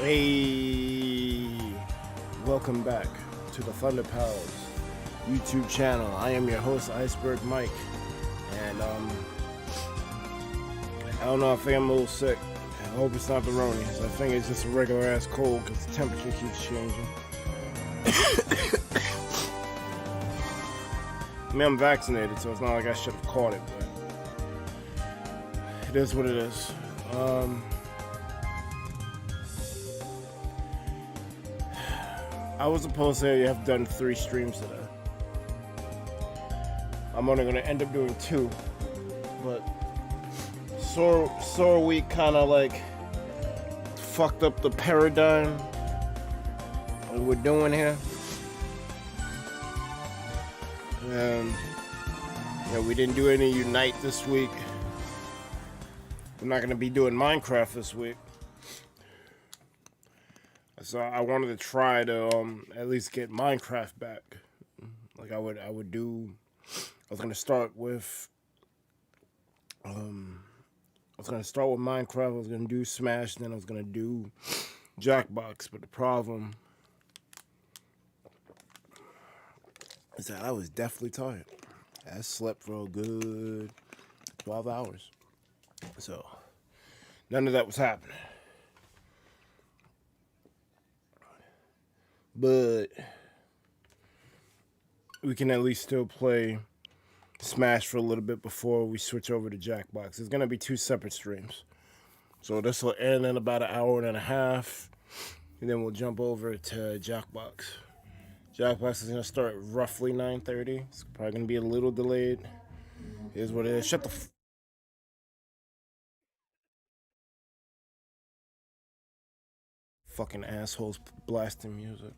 Hey, welcome back to the ThunderPals YouTube channel. I am your host, IcebergMike, and I don't know, I think I'm a little sick. I hope it's not the Ronies. I think it's just a regular ass cold because the temperature keeps changing. I mean, I'm vaccinated, so it's not like I should have caught it, but it is what it is. I was supposed to have done 3 streams today. I'm only gonna end up doing 2, but sore week kind of like fucked up the paradigm what we're doing here. And you know, we didn't do any Unite this week. We're not gonna be doing Minecraft this week. So I wanted to try to at least get Minecraft back. Like I would do. I was gonna start with Minecraft. I was gonna do Smash, then I was gonna do Jackbox. But the problem is that I was definitely tired. I slept for a good 12 hours. So none of that was happening. But we can at least still play Smash for a little bit before we switch over to Jackbox. It's going to be 2 separate streams. So this will end in about an hour and a half. And then we'll jump over to Jackbox. Jackbox is going to start roughly 9:30. It's probably going to be a little delayed. Here's what it is. Shut the fucking assholes blasting music.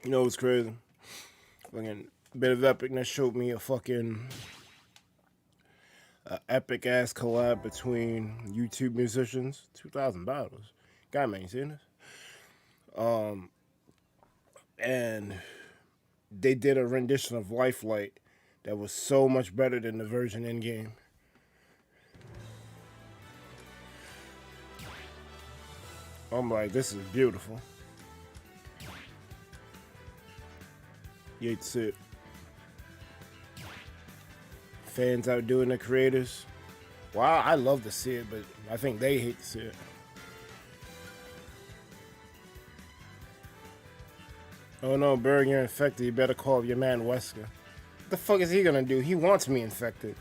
You know what's crazy? Fucking Bit of Epicness showed me a fucking epic ass collab between YouTube musicians. $2,000. God, man, you seen this? And they did a rendition of Lifelight that was so much better than the version in game. I'm like, this is beautiful. You hate to see it. Fans outdoing the creators. Wow, I love to see it, but I think they hate to see it. Oh no, Berg, you're infected. You better call your man Wesker. What the fuck is he gonna do? He wants me infected.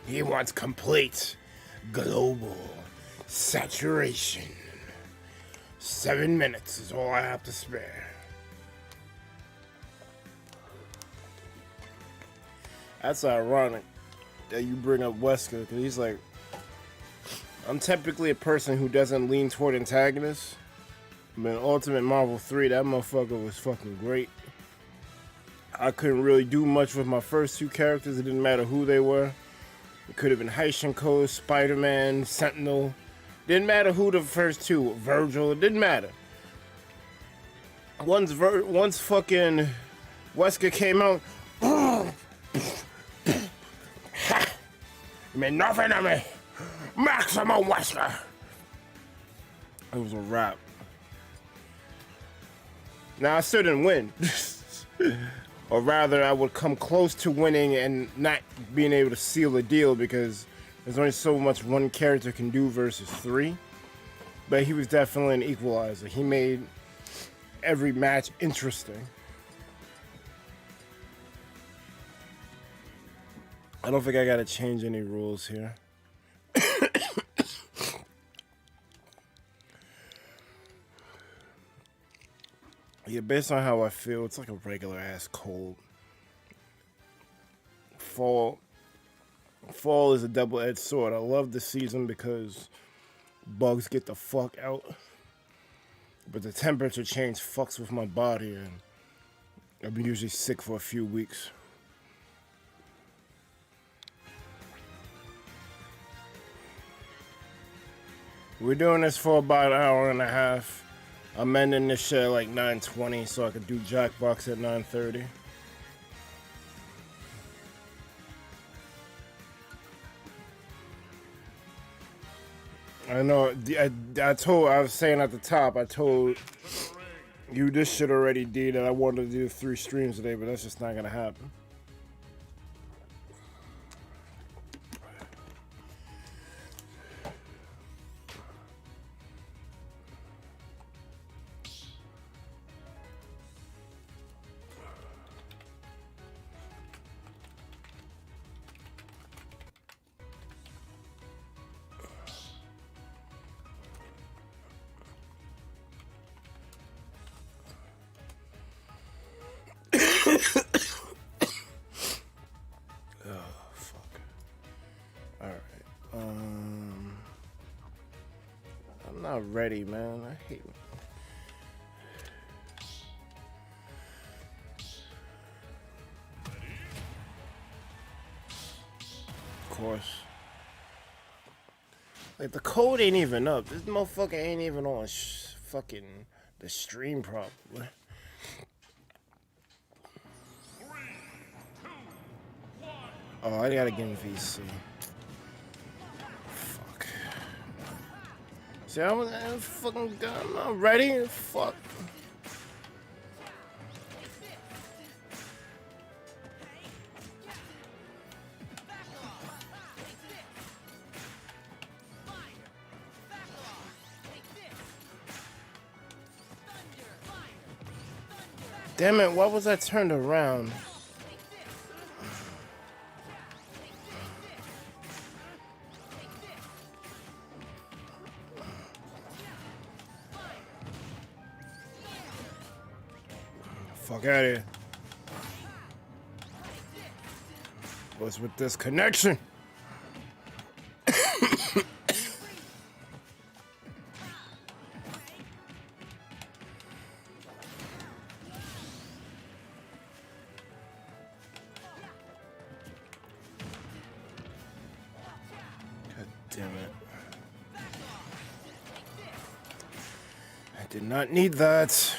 He wants complete global saturation. 7 minutes is all I have to spare. That's ironic that you bring up Wesker, because he's like, I'm typically a person who doesn't lean toward antagonists. But in Ultimate Marvel 3, that motherfucker was fucking great. I couldn't really do much with my first 2 characters. It didn't matter who they were. It could have been Heishenko, Spider-Man, Sentinel. Didn't matter who the first 2, Virgil. It didn't matter. Once fucking Wesker came out, you mean nothing to me. Maximum Wesker. It was a wrap. Now, I still didn't win. Or rather, I would come close to winning and not being able to seal the deal because there's only so much one character can do versus 3. But he was definitely an equalizer. He made every match interesting. I don't think I gotta change any rules here. Yeah, based on how I feel, it's like a regular ass cold. Fall is a double-edged sword. I love the season because bugs get the fuck out. But the temperature change fucks with my body and I've been usually sick for a few weeks. We're doing this for about an hour and a half. I'm ending this shit at like 9:20 so I could do Jackbox at 9:30. I know. I was saying at the top, I told you this shit already, D, that I wanted to do 3 streams today, but that's just not gonna happen. I'm not ready, man. I hate it. Of course. Like, the code ain't even up. This motherfucker ain't even on fucking the stream properly. Oh, I gotta give him VC. Fuck. See, I'm fucking done. I'm not ready. Fuck. Damn it, why was I turned around? Fuck out of here. What's with this connection? Did not need that.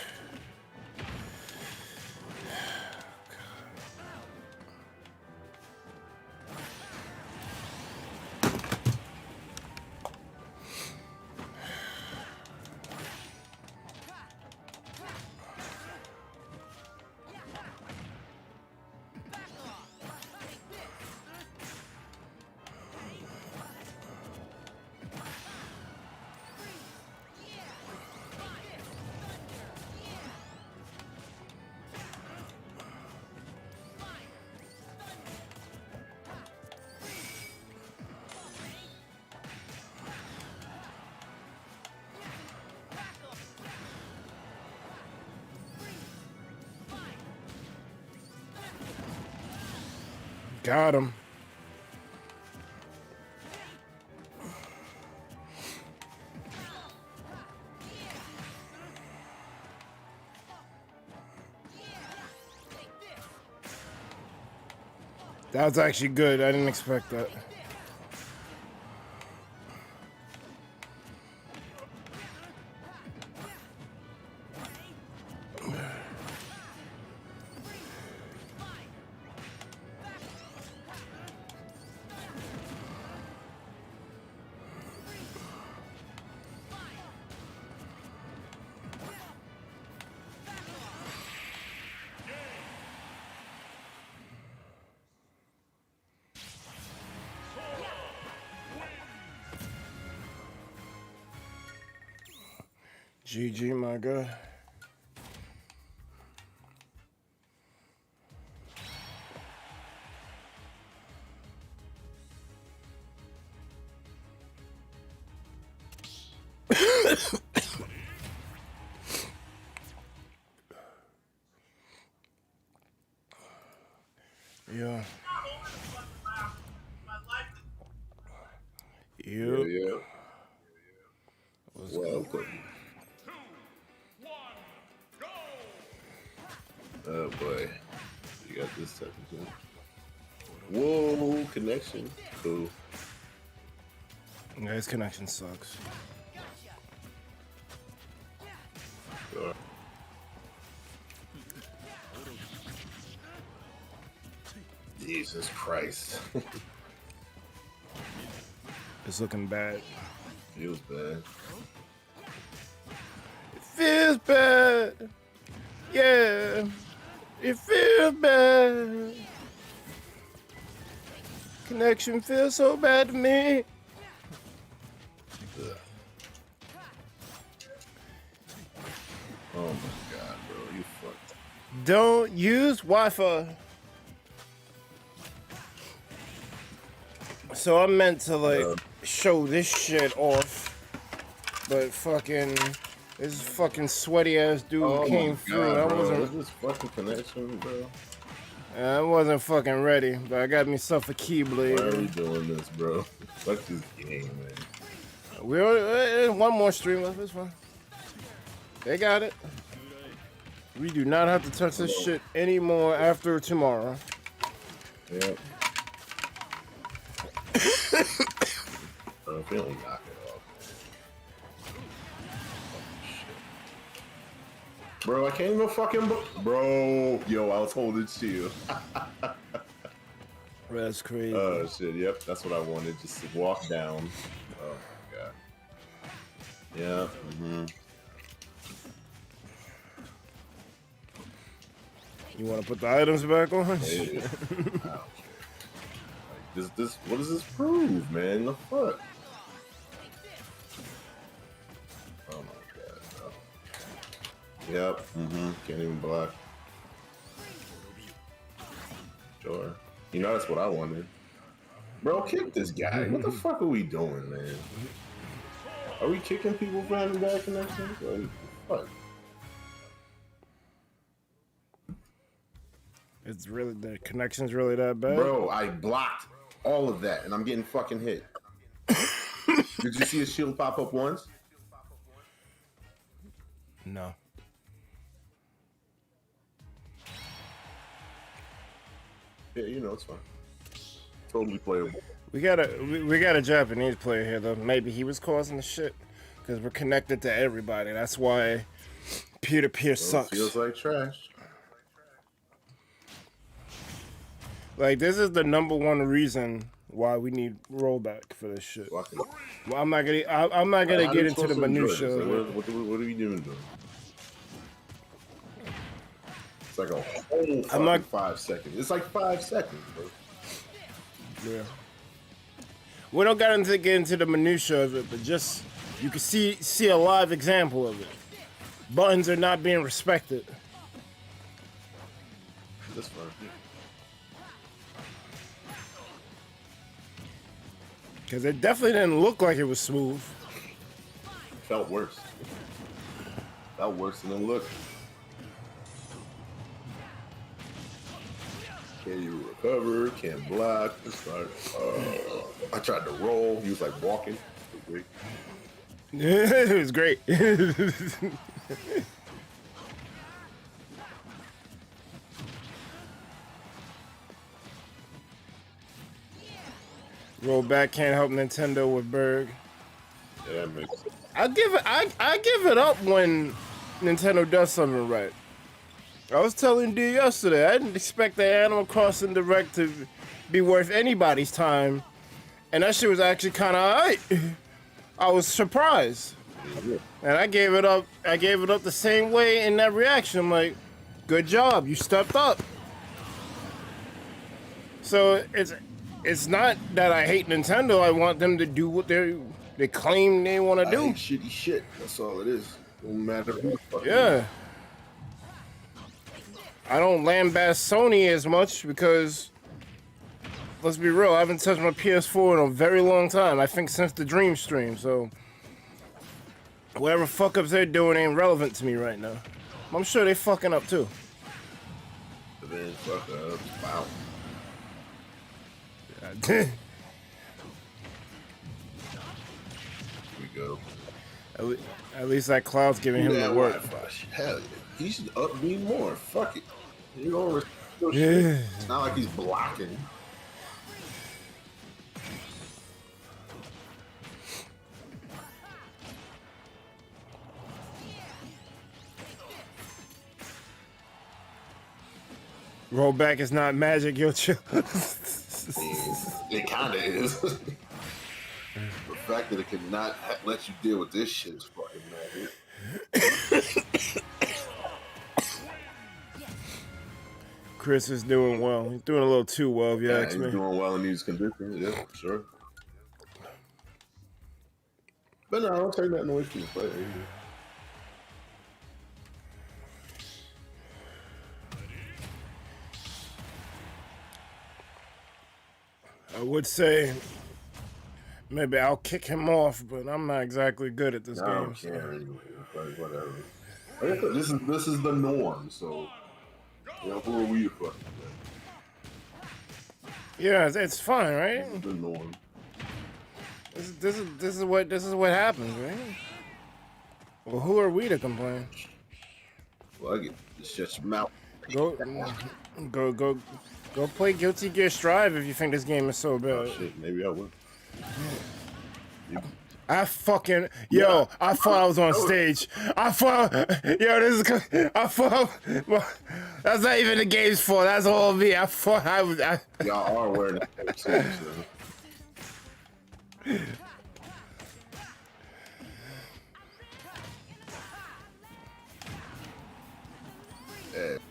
Got him. That was actually good. I didn't expect that. GG, my guy. Yeah. Yeah. Welcome. Oh boy, you got this technical. Whoa, connection. Cool. Yeah, his connection sucks. Jesus Christ. It's looking bad. Feels bad. It feels bad. Yeah. It feels bad. Connection feels so bad to me. Ugh. Oh my god, bro. You fucked. Don't use Wi-Fi. So I meant to like show this shit off, but fucking this fucking sweaty ass dude came through. God, I bro. wasn't. Is this fucking connection, bro? I wasn't fucking ready, but I got myself a keyblade. Why are we doing this, bro? Fuck this game, man. We already, one more stream left. This one. They got it. We do not have to touch this shit anymore after tomorrow. Yep. Bro, if you don't knock it off. Bro, I can't even fucking. Bro, yo, I was holding shield. That's crazy. Oh shit, yep, that's what I wanted. Just to walk down. Oh my god. Yeah. You want to put the items back on? I don't care. Like, this, what does this prove, man? The fuck? Oh my god, bro. Yep. Can't even block. Sure. You know that's what I wanted. Bro, kick this guy. What the fuck are we doing, man? Are we kicking people for having bad connections? Like, fuck. It's really, the connection's really that bad? Bro, I blocked all of that and I'm getting fucking hit. Did you see a shield pop up once? No. Yeah, you know, it's fine. Totally playable. We got a Japanese player here though. Maybe he was causing the shit because we're connected to everybody. That's why peer-to-peer sucks. Feels like trash. Like, this is the #1 reason why we need rollback for this shit. Well, I'm not gonna get into the minutia. Like, what are we doing? It's like a whole fucking 5 seconds. It's like 5 seconds, bro. Yeah. We don't got to get into the minutia of it, but just you can see a live example of it. Buttons are not being respected. This fine. Because it definitely didn't look like it was smooth. Felt worse. Felt worse than it looked. Can you recover? Can't block. It's like, I tried to roll. He was like walking. It was great. Rollback can't help Nintendo with Berg. Yeah, that makes sense. I give it up when Nintendo does something right. I was telling D yesterday, I didn't expect the Animal Crossing Direct to be worth anybody's time, and that shit was actually kind of alright. I was surprised, and I gave it up. I gave it up the same way in that reaction. I'm like, good job, you stepped up. So it's not that I hate Nintendo. I want them to do what they claim they want to do. I hate shitty shit. That's all it is. Don't matter who the fuck. Yeah. I don't lambast Sony as much because, let's be real, I haven't touched my PS4 in a very long time. I think since the Dream stream, so whatever fuck ups they're doing ain't relevant to me right now. I'm sure they fucking up too. But then fuck up. Wow. Here we go. At least that cloud's giving him the work. Hell yeah. He should up me more. Fuck it. You know, Yeah. it's not like he's blocking. Rollback is not magic, yo, chill. It kind of is. The fact that it cannot let you deal with this shit is fucking magic. Chris is doing well. He's doing a little too well, if you ask me. He's doing well in these conditions. Yeah, for sure. But no, I don't take that away from the player. I would say maybe I'll kick him off, but I'm not exactly good at this game. I don't care anyway. Like, whatever. Like I said, this is the norm. So, you know, who are we to fucking with? Yeah, it's fine, right? This is the norm. This is what happens, right? Well, who are we to complain? Well, I get just shut your mouth. Go play Guilty Gear Strive if you think this game is so bad. Oh shit, maybe I will. I thought I was on stage. I thought that's not even the game's fault. That's all me. I thought I was. Y'all are wearing that too, so.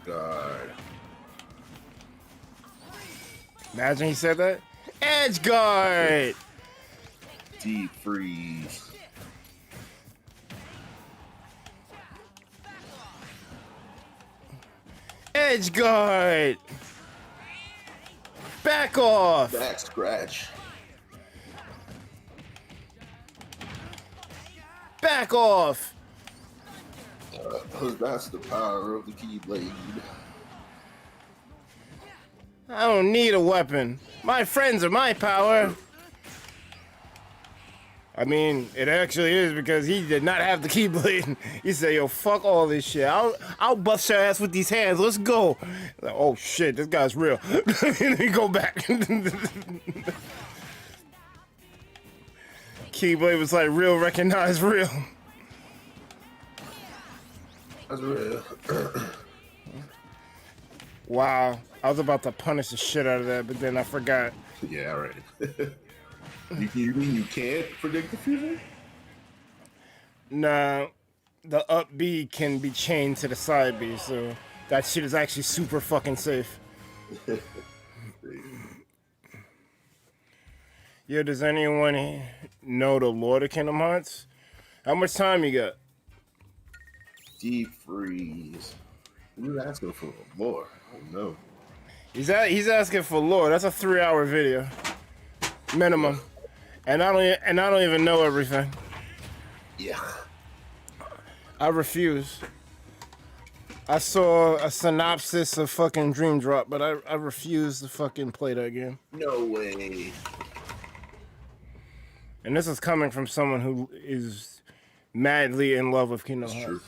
Guard. Imagine he said that. Edge guard. Deep freeze. Edge guard. Back off. Back scratch. Back off. That's the power of the Keyblade. I don't need a weapon. My friends are my power. I mean, it actually is because he did not have the Keyblade. He said, yo, fuck all this shit. I'll bust your ass with these hands. Let's go. Like, oh shit, this guy's real. Let me go back. Keyblade was like, real, recognize real. That's real. Wow. I was about to punish the shit out of that, but then I forgot. Yeah, right. You mean you can't predict the future? Nah, the up B can be chained to the side B, so that shit is actually super fucking safe. Yo, does anyone know the lore of Kingdom Hearts? How much time you got? Deep freeze. Who's asking for more? Oh no. He's asking for lore. That's a 3-hour video, minimum, and I don't even know everything. Yeah. I refuse. I saw a synopsis of fucking Dream Drop, but I refuse to fucking play that game. No way. And this is coming from someone who is madly in love with Kingdom Hearts. True.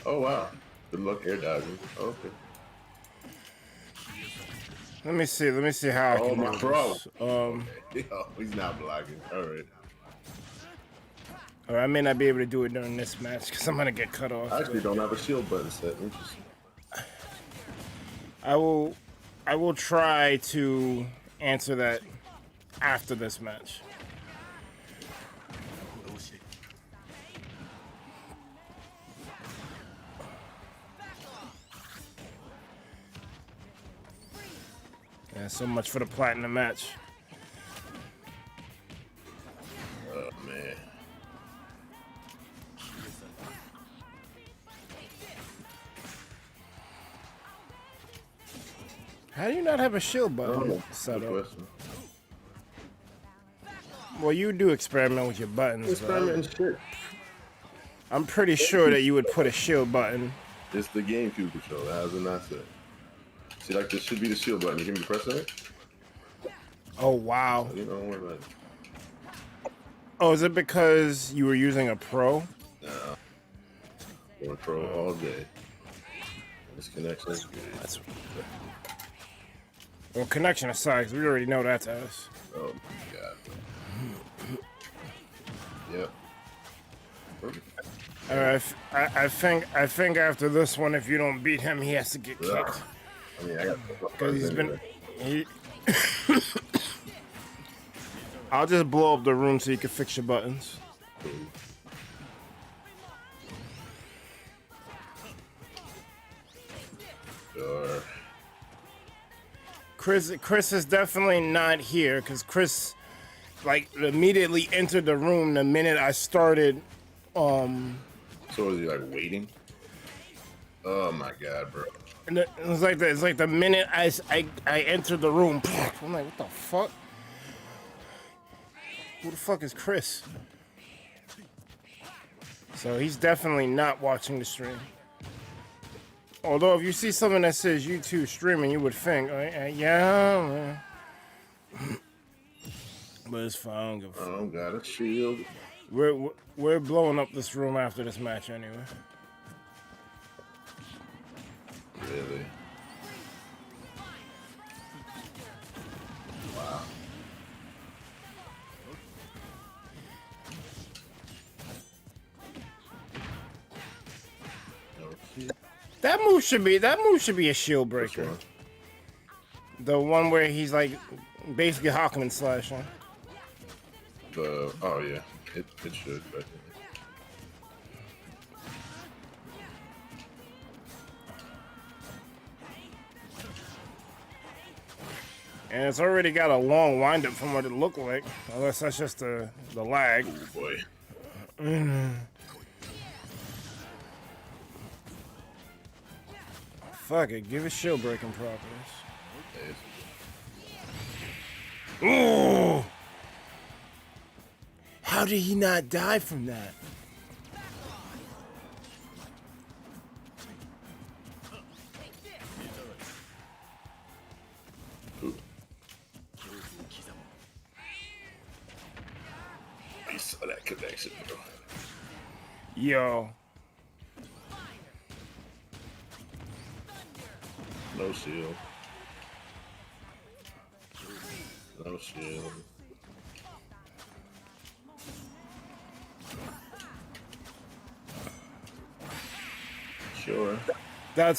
Oh wow. Good luck air dodging. Oh, okay. Let me see how I can my do bro. this. Yo, he's not blocking. Alright. Or I may not be able to do it during this match because I'm gonna get cut off. I actually don't have a shield button set. Interesting. I will try to answer that after this match. Yeah, so much for the platinum match. Oh man. How do you not have a shield button set up? Well, you do experiment with your buttons. Experiment shit. I'm pretty sure that you would put a shield button. It's the GameCube controller. How's it not set? See, like this should be the shield button. You hear me press that? Oh wow. You know, don't worry about it. Oh, is it because you were using a pro? No. Going pro all day. This connection is good. That's well, connection aside, 'cause we already know that's us. Oh my god. Yep. Perfect. I think after this one, if you don't beat him, he has to get kicked. I mean, I got Because he's been. I'll just blow up the room so you can fix your buttons. Sure. Chris is definitely not here because Chris, like, immediately entered the room the minute I started. So is he like waiting? Oh my god, bro. And it's like the minute I entered the room. I'm like, what the fuck? Who the fuck is Chris? So he's definitely not watching the stream. Although if you see something that says YouTube streaming, you would think, yeah. But it's fine. I don't give a fuck. Oh, got a shield. We're blowing up this room after this match anyway. Really? Wow. That move should be a shield breaker. The one where he's like basically Hawkman slashing. Oh yeah, it should. Definitely. And it's already got a long windup from what it looked like, unless that's just the lag. Oh boy. Fuck it, give it shield breaking properties. Ooh! How did he not die from that? I saw that connection, bro. Yo. No shield. No shield. Sure. That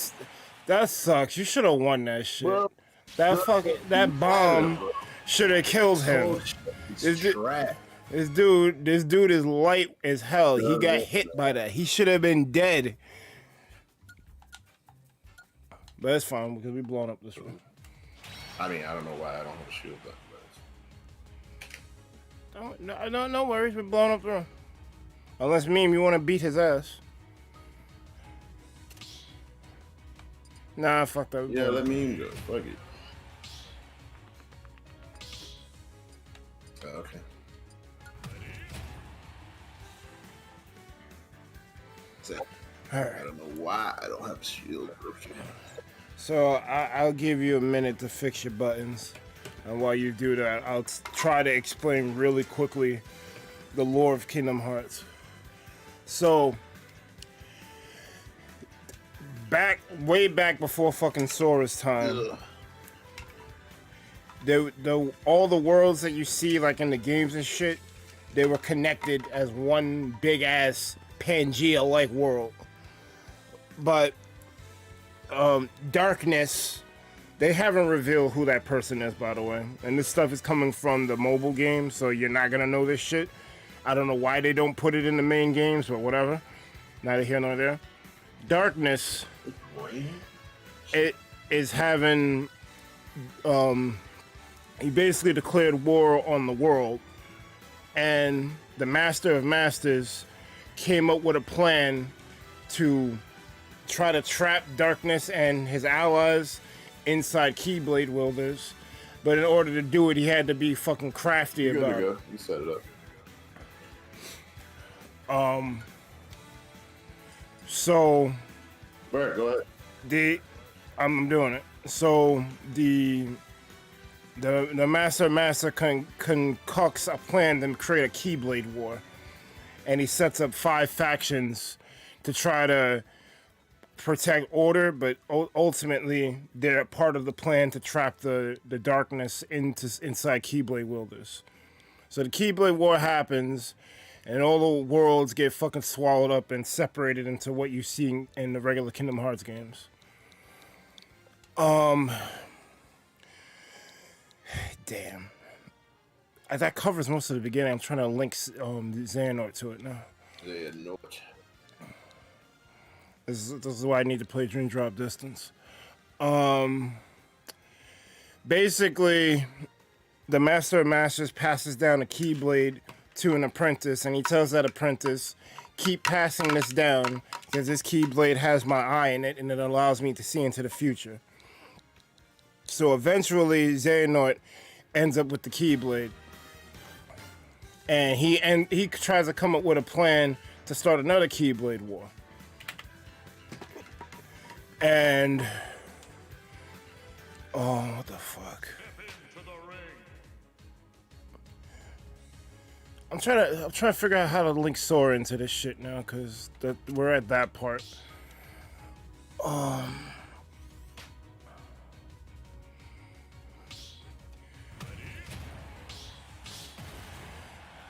sucks. You should have won that shit. Bro, that bomb should have killed him. This dude is light as hell. He got hit by that. He should have been dead. But it's fine because we blown up this room. I mean, I don't know why I don't have a shield button. No worries. We're blowing up the room. Unless Meme, you want to beat his ass. Nah, fuck that. Yeah, let me go. Fuck it. Oh, okay. So, All right. I don't know why I don't have a shield. So I'll give you a minute to fix your buttons. And while you do that, I'll try to explain really quickly the lore of Kingdom Hearts. So, way back before fucking Sora's time, all the worlds that you see like in the games and shit, they were connected as one big ass Pangea-like world. But Darkness, they haven't revealed who that person is, by the way. And this stuff is coming from the mobile game, so you're not gonna know this shit. I don't know why they don't put it in the main games, but whatever. Neither here nor there. Darkness, it is having, he basically declared war on the world. And the Master of Masters came up with a plan to try to trap Darkness and his allies inside Keyblade wielders. But in order to do it, he had to be fucking crafty You're about good to it. go. You set it up. So Alright, go ahead. I'm doing it. So the Master concocts a plan to create a Keyblade war, and he sets up 5 factions to try to protect order, but ultimately they're part of the plan to trap the Darkness inside Keyblade wielders. So the Keyblade war happens. and all the worlds get fucking swallowed up and separated into what you see in the regular Kingdom Hearts games. Damn. That covers most of the beginning. I'm trying to link Xehanort to it now. Xehanort. This is why I need to play Dream Drop Distance. Basically, the Master of Masters passes down a Keyblade to an apprentice, and he tells that apprentice, keep passing this down, because this Keyblade has my eye in it, and it allows me to see into the future. So eventually, Xehanort ends up with the Keyblade. And he tries to come up with a plan to start another Keyblade war. And oh, what the fuck? I'm trying to figure out how to link Sora into this shit now, cause we're at that part.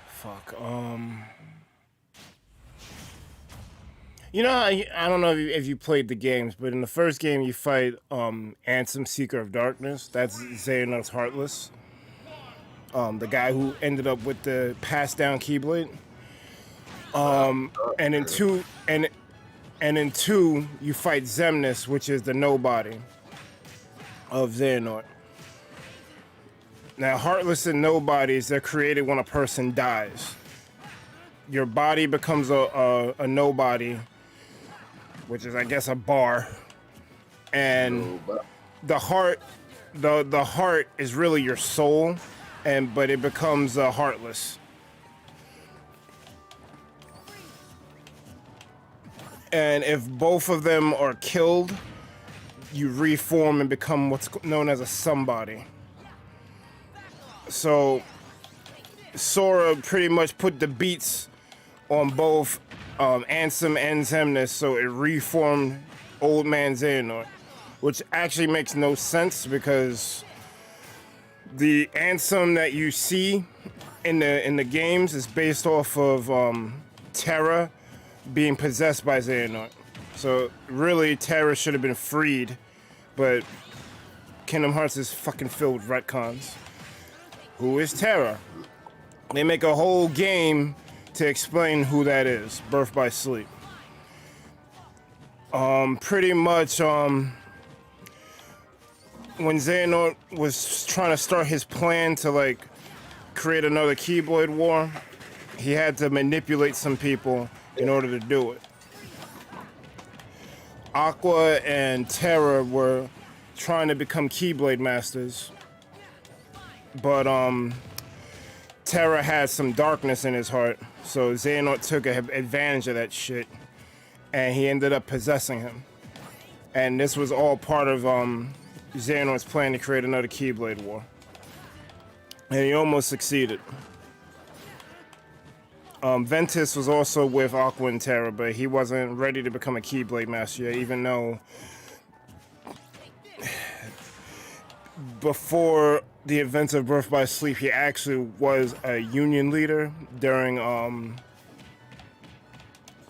Fuck. You know, I don't know if you played the games, but in the first game you fight Ansem, Seeker of Darkness. That's Xehanort's Heartless. The guy who ended up with the passed down Keyblade. And in two you fight Xemnas, which is the nobody of Xehanort. Now, Heartless and Nobodies, they're created when a person dies. Your body becomes a nobody, which is, I guess, a bar. And the heart is really your soul, but it becomes Heartless. And if both of them are killed, you reform and become what's known as a somebody. So Sora pretty much put the beats on both Ansem and Xemnas, so it reformed Old Man Xehanort, which actually makes no sense because the Ansem that you see in the games is based off of Terra being possessed by Xehanort. So really, Terra should have been freed, but Kingdom Hearts is fucking filled with retcons. Who is Terra? They make a whole game to explain who that is. Birth by Sleep. Pretty much, when Xehanort was trying to start his plan to like create another Keyblade war, he had to manipulate some people in order to do it. Aqua and Terra were trying to become Keyblade masters. But Terra had some darkness in his heart, so Xehanort took advantage of that shit, and he ended up possessing him. And this was all part of Xehanort's plan to create another Keyblade war. And he almost succeeded. Ventus was also with Aqua and Terra, but he wasn't ready to become a Keyblade master yet, even though before the events of Birth by Sleep, he actually was a union leader during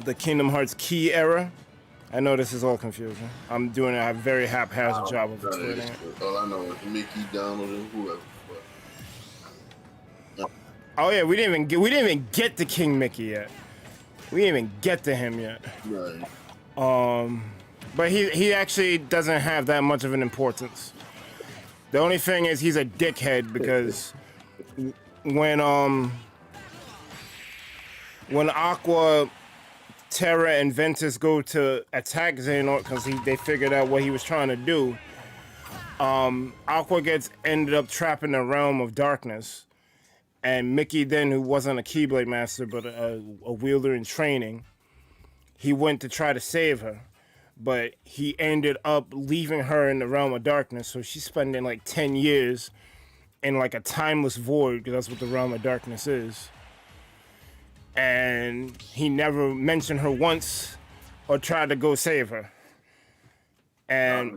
the Kingdom Hearts Key era. I know this is all confusing. I'm doing a very haphazard job of explaining it. All I know is Mickey, Donald, and whoever. Oh yeah, we didn't even get to King Mickey yet. We didn't even get to him yet. Right. But he actually doesn't have that much of an importance. The only thing is he's a dickhead because when Aqua, Terra, and Ventus go to attack Xehanort because they figured out what he was trying to do, Aqua ended up trapped in the realm of darkness, and Mickey then, who wasn't a Keyblade master but a wielder in training, he went to try to save her. But he ended up leaving her in the realm of darkness, so she's spending like 10 years in like a timeless void, because that's what the realm of darkness is. And he never mentioned her once or tried to go save her. And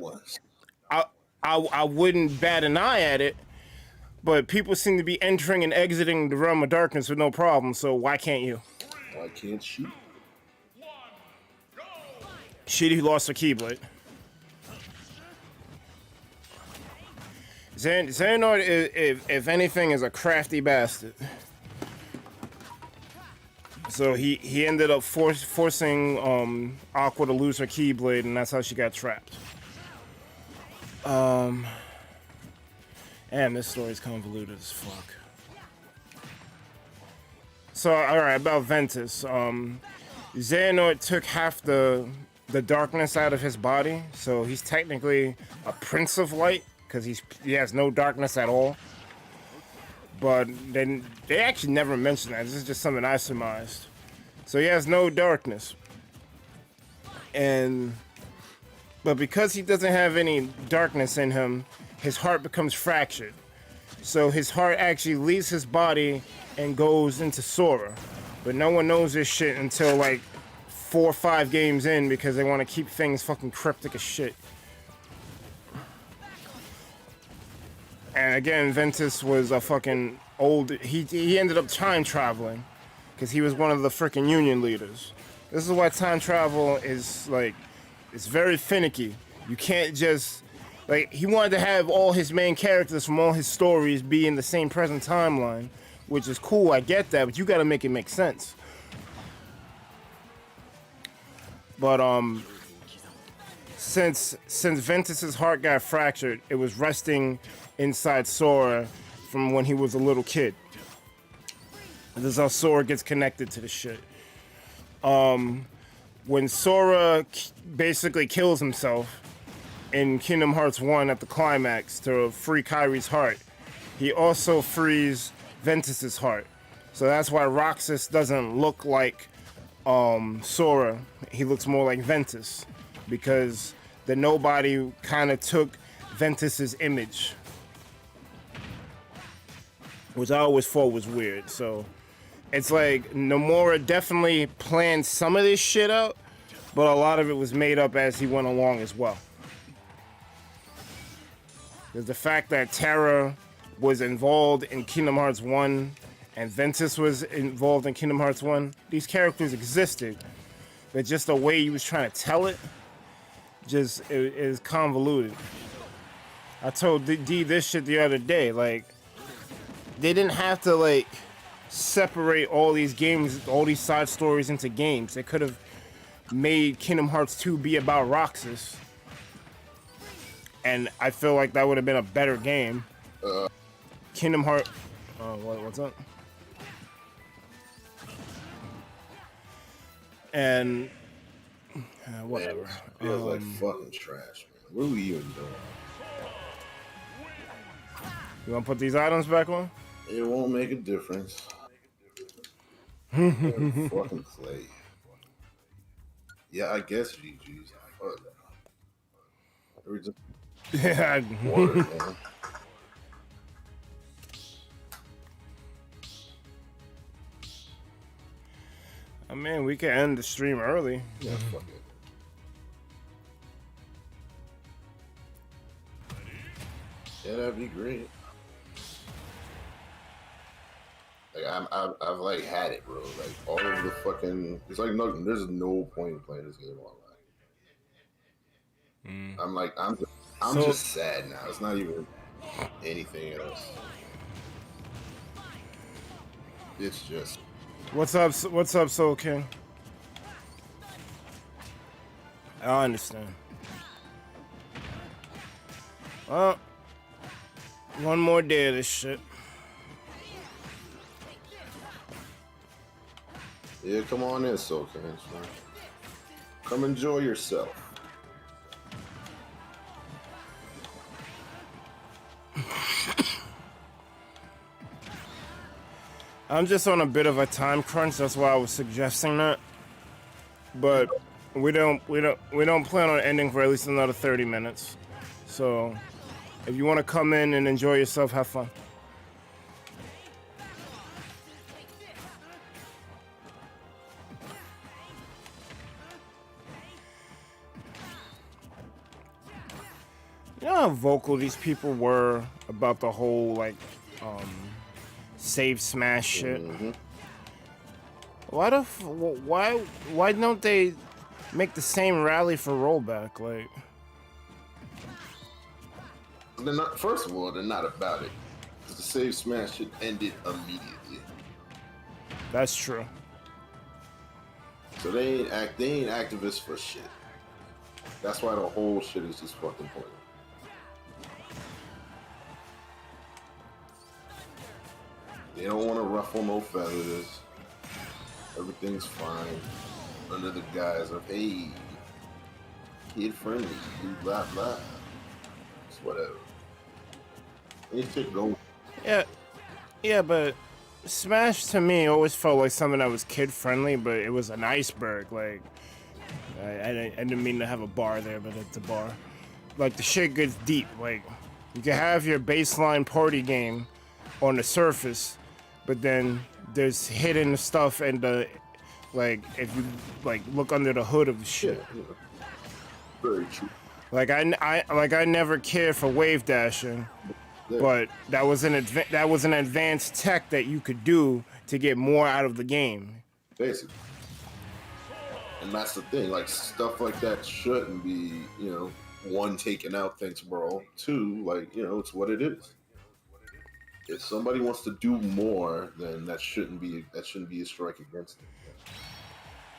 I wouldn't bat an eye at it, but people seem to be entering and exiting the realm of darkness with no problem, so why can't you? I can't shoot. Shitty lost her Keyblade. Xehanort, if anything, is a crafty bastard. So he ended up forcing Aqua to lose her Keyblade, and that's how she got trapped. And this story's convoluted as fuck. So, alright, about Ventus. Xehanort took half the darkness out of his body, so he's technically a Prince of Light, because he has no darkness at all. But then they actually never mentioned that. This is just something I surmised. So he has no darkness. But because he doesn't have any darkness in him, his heart becomes fractured. So his heart actually leaves his body and goes into Sora. But no one knows this shit until like 4 or 5 games in, because they want to keep things fucking cryptic as shit. And again, Ventus was a fucking old... He ended up time traveling, because he was one of the freaking Union leaders. This is why time travel is, like... It's very finicky. You can't just... Like, he wanted to have all his main characters from all his stories be in the same present timeline, which is cool, I get that, but you gotta make it make sense. But, since Ventus's heart got fractured, it was resting inside Sora from when he was a little kid. This is how Sora gets connected to the shit. When Sora basically kills himself in Kingdom Hearts 1 at the climax to free Kairi's heart, he also frees Ventus's heart. So that's why Roxas doesn't look like Sora. He looks more like Ventus, because the Nobody kind of took Ventus's image, which I always thought was weird. So it's like Nomura definitely planned some of this shit out, but a lot of it was made up as he went along as well. There's the fact that Terra was involved in Kingdom Hearts 1 and Ventus was involved in Kingdom Hearts 1. These characters existed, but just the way he was trying to tell it just is convoluted. I told D this shit the other day, like, they didn't have to, like, separate all these games, all these side stories into games. They could have made Kingdom Hearts 2 be about Roxas. And I feel like that would have been a better game. Kingdom Hearts... what's up? And... whatever. Man, it feels like fucking trash, man. What are we even doing? You want to put these items back on? It won't make a difference. Fucking play. Yeah, I guess GG's. Fuck that. We just Yeah. water, man. I mean, we can end the stream early. Yeah, fuck it. Yeah, that'd be great. Like I've like had it, bro. Like all of the fucking, it's like no, there's no point in playing this game online. I'm just sad now. It's not even anything else. It's just. What's up, Soul King? I understand. Well, one more day of this shit. Yeah, come on in, Soul King. Come enjoy yourself. I'm just on a bit of a time crunch. That's why I was suggesting that. But we don't plan on ending for at least another 30 minutes. So if you want to come in and enjoy yourself, have fun. You know how vocal these people were about the whole, like, save smash shit? Mm-hmm. Why don't they make the same rally for rollback? Like, They're not. First of all, they're not about it. The save smash should end it immediately. that's true. So they ain't activists for shit. That's why the whole shit is just fucking pointless. They don't want to ruffle no feathers. Everything's fine under the guise of, hey, kid friendly, blah blah. It's whatever. They should go. Yeah, but Smash to me always felt like something that was kid friendly, but it was an iceberg. Like, I didn't mean to have a bar there, but it's a bar. Like, the shit gets deep. Like, you can have your baseline party game on the surface, but then there's hidden stuff and like, if you like look under the hood of the shit. Yeah. Very true. Like I never cared for wave dashing, but that was an advanced tech that you could do to get more out of the game. Basically. And that's the thing, like stuff like that shouldn't be, one, taken out, thanks bro. Two, like, it's what it is. If somebody wants to do more, then that shouldn't be a strike against them.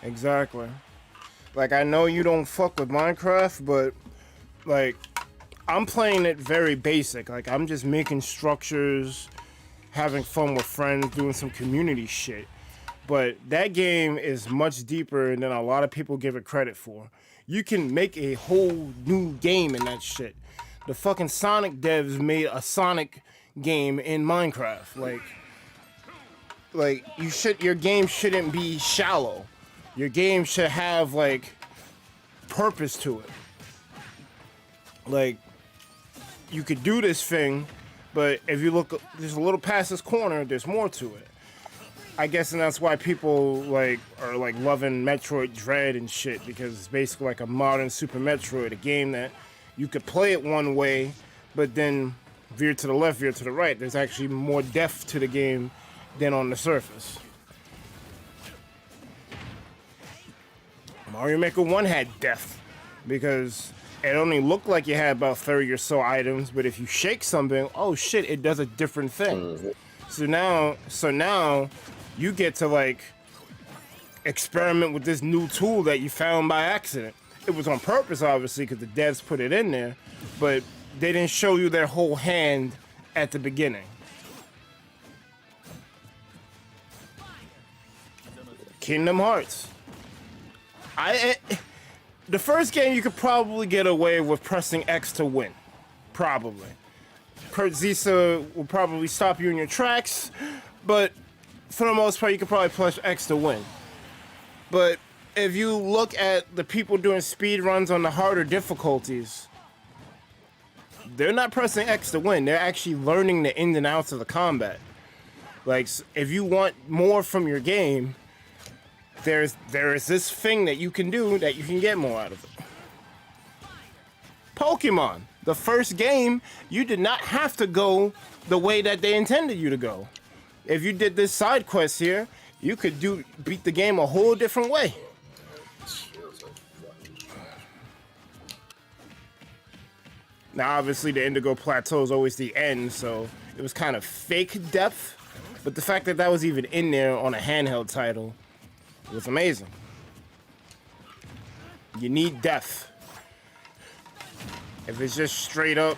Exactly. Like, I know you don't fuck with Minecraft, but like, I'm playing it very basic. Like, I'm just making structures, having fun with friends, doing some community shit. But that game is much deeper than a lot of people give it credit for. You can make a whole new game in that shit. The fucking Sonic devs made a Sonic game in Minecraft. Like your game shouldn't be shallow. Your game should have like purpose to it. Like, you could do this thing, but if you look just a little past this corner, there's more to it. I guess, and that's why people are loving Metroid Dread and shit, because it's basically like a modern Super Metroid, a game that you could play it one way, but then veer to the left, veer to the right. There's actually more depth to the game than on the surface. Mario Maker 1 had depth, because it only looked like you had about 30 or so items, but if you shake something, oh shit, it does a different thing. So now you get to like experiment with this new tool that you found by accident. It was on purpose, obviously, because the devs put it in there, but they didn't show you their whole hand at the beginning. Kingdom Hearts. The first game you could probably get away with pressing X to win. Probably. Kurt Zisa will probably stop you in your tracks, but for the most part, you could probably press X to win. But if you look at the people doing speed runs on the harder difficulties, they're not pressing X to win. They're actually learning the ins and outs of the combat. Like, if you want more from your game, there is this thing that you can do that you can get more out of it. Pokemon. The first game, you did not have to go the way that they intended you to go. If you did this side quest here, you could beat the game a whole different way. Now, obviously, the Indigo Plateau is always the end, so it was kind of fake depth. But the fact that was even in there on a handheld title was amazing. You need depth. If it's just straight up,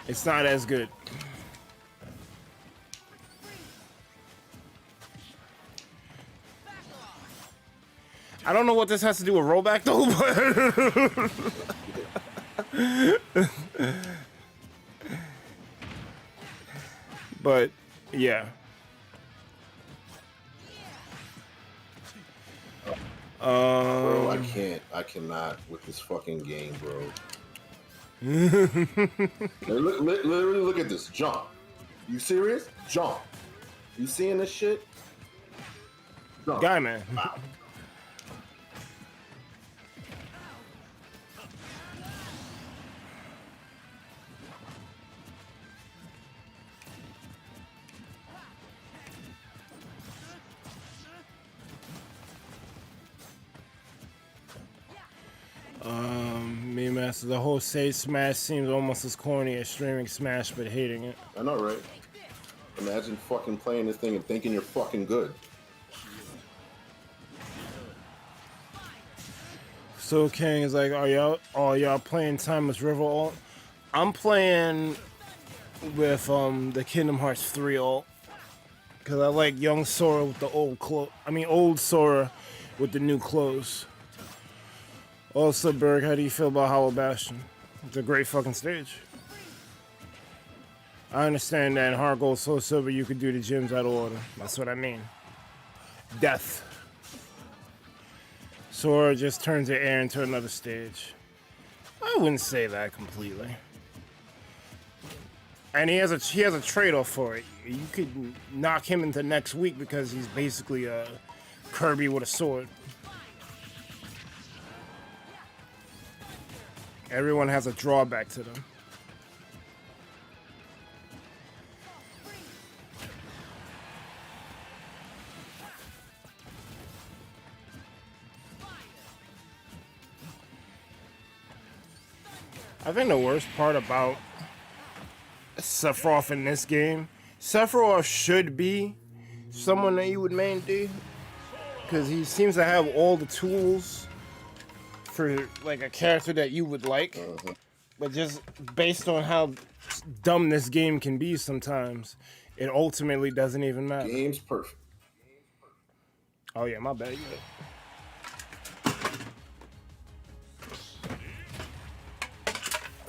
it's not as good. I don't know what this has to do with rollback though, but yeah. Bro, I cannot with this fucking game, bro. Literally look at this. Jump. You serious? Jump. You seeing this shit? Jump. Guy, man. Wow. Master. The whole Sage Smash seems almost as corny as streaming Smash, but hating it. I know, right? Imagine fucking playing this thing and thinking you're fucking good. So King is like, are y'all playing Timeless River alt? I'm playing with the Kingdom Hearts 3 alt. Cause I like young Sora with the old Sora with the new clothes. Also, Berg, how do you feel about Hollow Bastion? It's a great fucking stage. I understand that in Heart Gold Soul Silver you could do the gyms out of order. That's what I mean. Death. Sora just turns the air into another stage. I wouldn't say that completely. And he has a trade-off for it. You could knock him into next week because he's basically a Kirby with a sword. Everyone has a drawback to them. I think the worst part about Sephiroth in this game, Sephiroth should be someone that you would main D, because he seems to have all the tools for like a character that you would like, but just based on how dumb this game can be sometimes, it ultimately doesn't even matter. Game's perfect. Oh yeah, my bad. You good.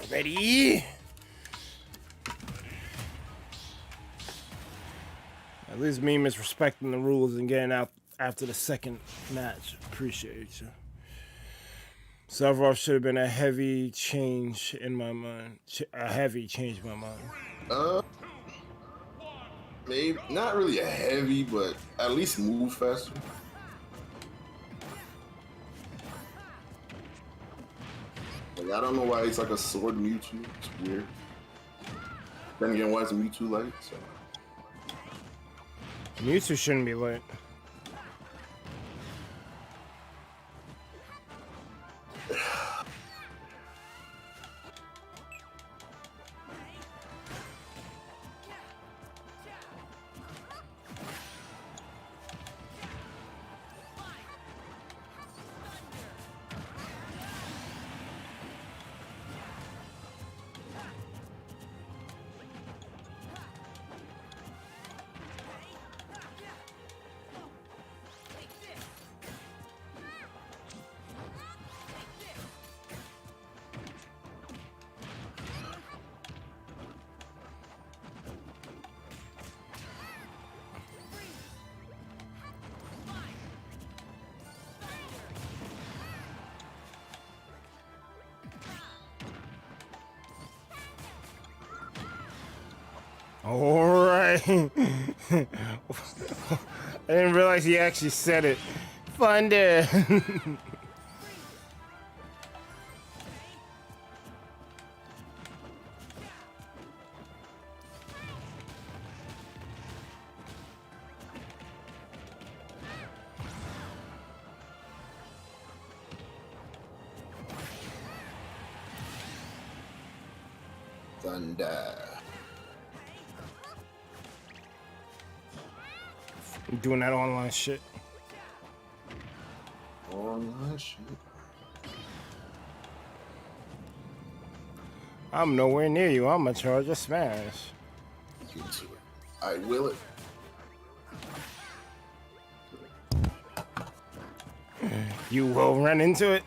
Ready? At least Meme is respecting the rules and getting out after the second match. Appreciate you. Sephiroth should have been a heavy change in my mind. A heavy change in my mind. Maybe not really a heavy, but at least move faster. Like, I don't know why he's like a sword Mewtwo. It's weird. Then again, why is Mewtwo light? So. Mewtwo shouldn't be lit. Alright. I didn't realize he actually said it. Thunder. Thunder. I'm doing that online shit. Online shit. I'm nowhere near you. I'm a charge of smash. Get to it. I will it. You will run into it.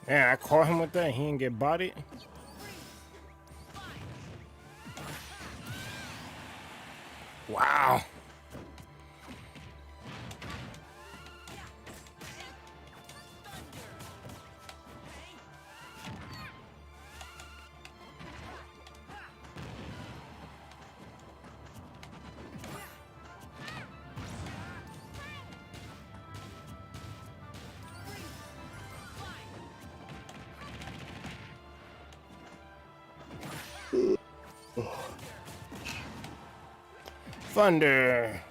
Yeah, I caught him with that. He didn't get bodied. Wow. Thunder.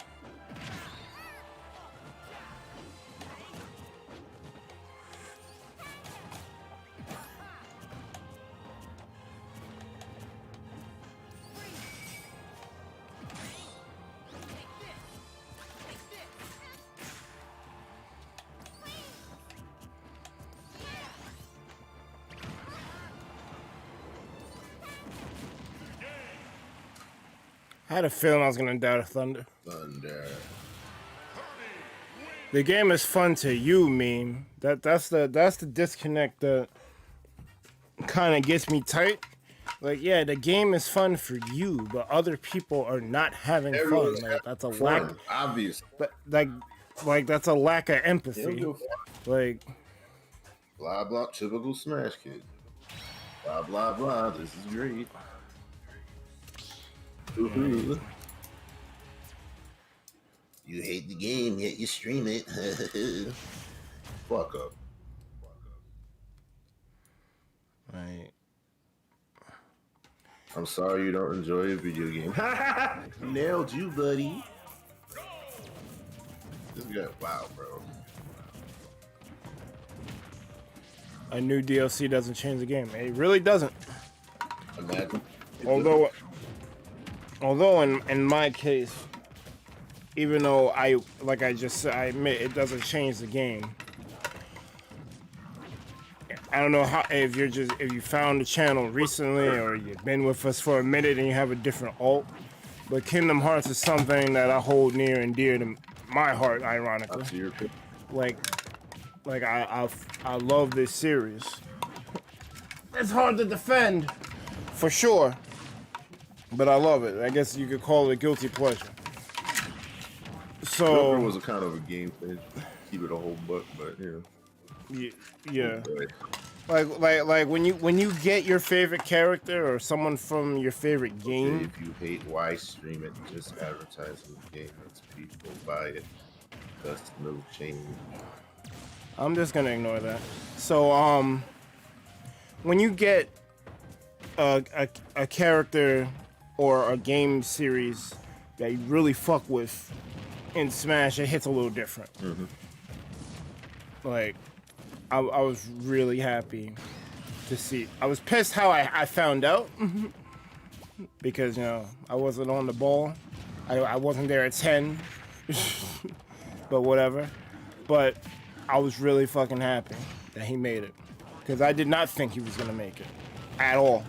I had a feeling I was gonna die to Thunder. Thunder. The game is fun to you, meme. That's the disconnect that kind of gets me tight. Like, yeah, the game is fun for you, but other people are not having fun. Like, that's a lack. Obvious. But like that's a lack of empathy. Like, blah blah. Typical Smash kid. Blah blah blah. This is great. You hate the game, yet you stream it. Fuck up. right. I'm sorry you don't enjoy a video game. Nailed you, buddy. This guy, wow, bro. A new DLC doesn't change the game. It really doesn't. Imagine. Although in my case, even though I just said, I admit it doesn't change the game. I don't know how if you found the channel recently or you've been with us for a minute and you have a different alt, but Kingdom Hearts is something that I hold near and dear to my heart, ironically. Like I love this series. It's hard to defend, for sure. But I love it. I guess you could call it a guilty pleasure. So Joker was a kind of a game thing. Keep it a whole buck, but yeah. Like when you get your favorite character or someone from your favorite game. Okay, if you hate, why stream it? Just advertise the game. Let's people buy it. That's no change. I'm just gonna ignore that. So when you get a character or a game series that you really fuck with in Smash, it hits a little different. Mm-hmm. Like, I was really happy to see. I was pissed how I found out because, I wasn't on the ball. I wasn't there at 10, but whatever. But I was really fucking happy that he made it because I did not think he was gonna make it at all.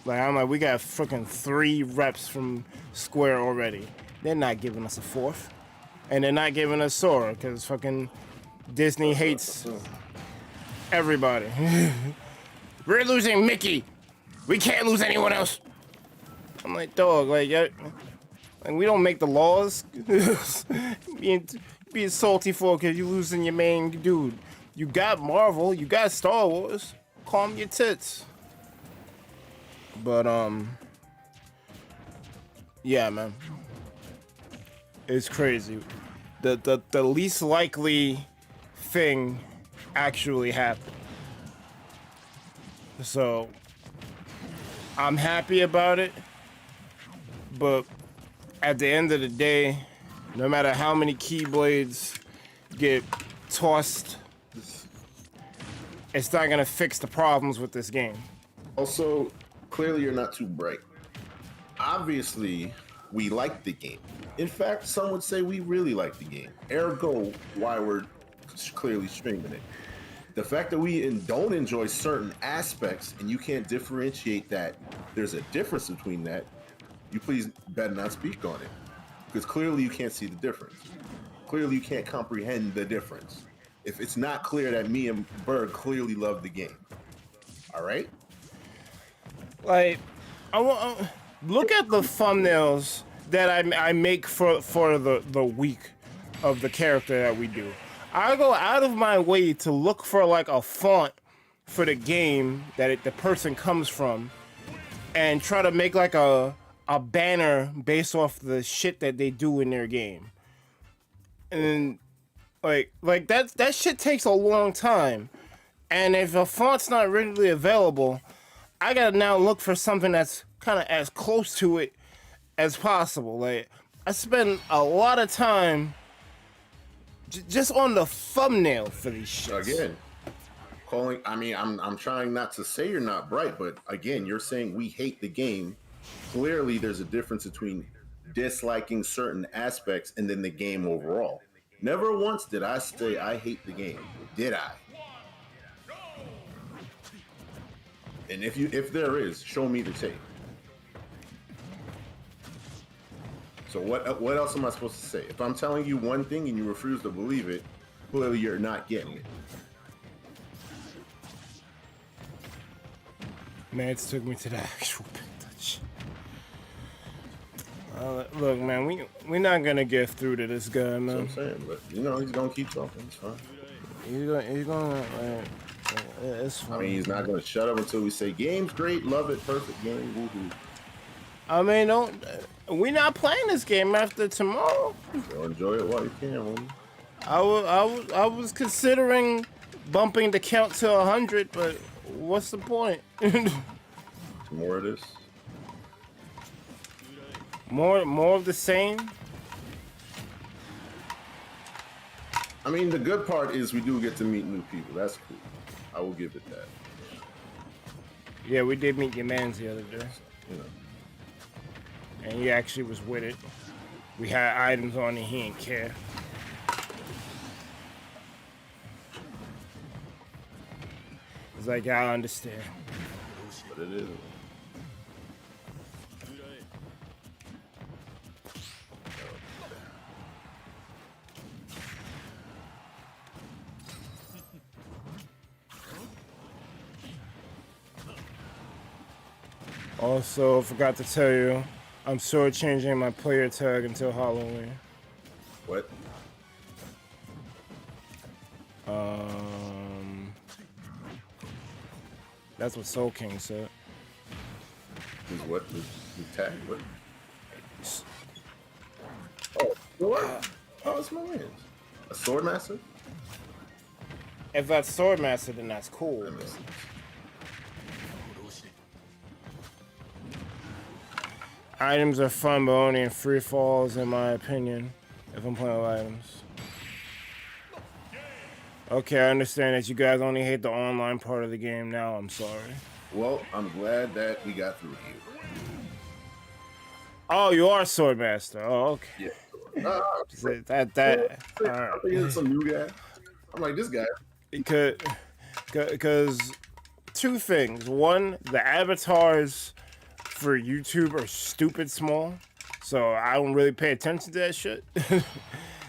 Like, I'm like, we got freaking 3 reps from Square already. They're not giving us a 4th. And they're not giving us Sora, because fucking Disney hates everybody. We're losing Mickey. We can't lose anyone else. I'm like, dog, like we don't make the laws. being salty for because you losing your main dude. You got Marvel, you got Star Wars. Calm your tits. But yeah, man, it's crazy. The least likely thing actually happened. So I'm happy about it, but at the end of the day, no matter how many keyblades get tossed, it's not gonna fix the problems with this game. Also, clearly you're not too bright. Obviously, we like the game. In fact, some would say we really like the game. Ergo, why we're clearly streaming it. The fact that we don't enjoy certain aspects and you can't differentiate that there's a difference between that, you please better not speak on it. Because clearly you can't see the difference. Clearly you can't comprehend the difference. If it's not clear that me and Berg clearly love the game. All right? Like, look at the thumbnails that I make for the week of the character that we do. I go out of my way to look for like a font for the game that the person comes from and try to make like a banner based off the shit that they do in their game. And like that shit takes a long time. And if a font's not readily available, I gotta now look for something that's kind of as close to it as possible. Like, I spend a lot of time just on the thumbnail for these shits. Again, calling. I mean, I'm trying not to say you're not bright, but again, you're saying we hate the game. Clearly, there's a difference between disliking certain aspects and then the game overall. Never once did I say I hate the game. Did I? And if there is, show me the tape. So what else am I supposed to say? If I'm telling you one thing and you refuse to believe it, clearly you're not getting it. Man, it took me to the actual touch. Look, man, we're not gonna get through to this guy, man. That's what I'm saying, but you know he's gonna keep talking. It's fine. He's gonna it's fine. I mean, he's not gonna shut up until we say game's great, love it, perfect game, woohoo. I mean, we're not playing this game after tomorrow. So enjoy it while you can, homie. I was considering bumping the count to 100, but what's the point? More of this. More of the same. I mean, the good part is we do get to meet new people. That's cool. I will give it that. Yeah, we did meet your mans the other day. You know. And he actually was with it. We had items on and he didn't care. It's like, I understand. But it is. Also, forgot to tell you, I'm sure changing my player tag until Halloween. What? That's what Soul King said. He's what? His tag? What? Oh, what? Oh, it's my man. A sword master? If that's Sword Master, then that's cool. That makes sense. Items are fun, but only in free falls, in my opinion, if I'm playing with items. Okay, I understand that you guys only hate the online part of the game now. I'm sorry. Well, I'm glad that we got through you. Oh, you are Sword Master. Oh, okay. Yeah. That. All right. I think it's some new guy. I'm like, this guy. Because two things. One, the avatars for YouTube are stupid small, so I don't really pay attention to that shit.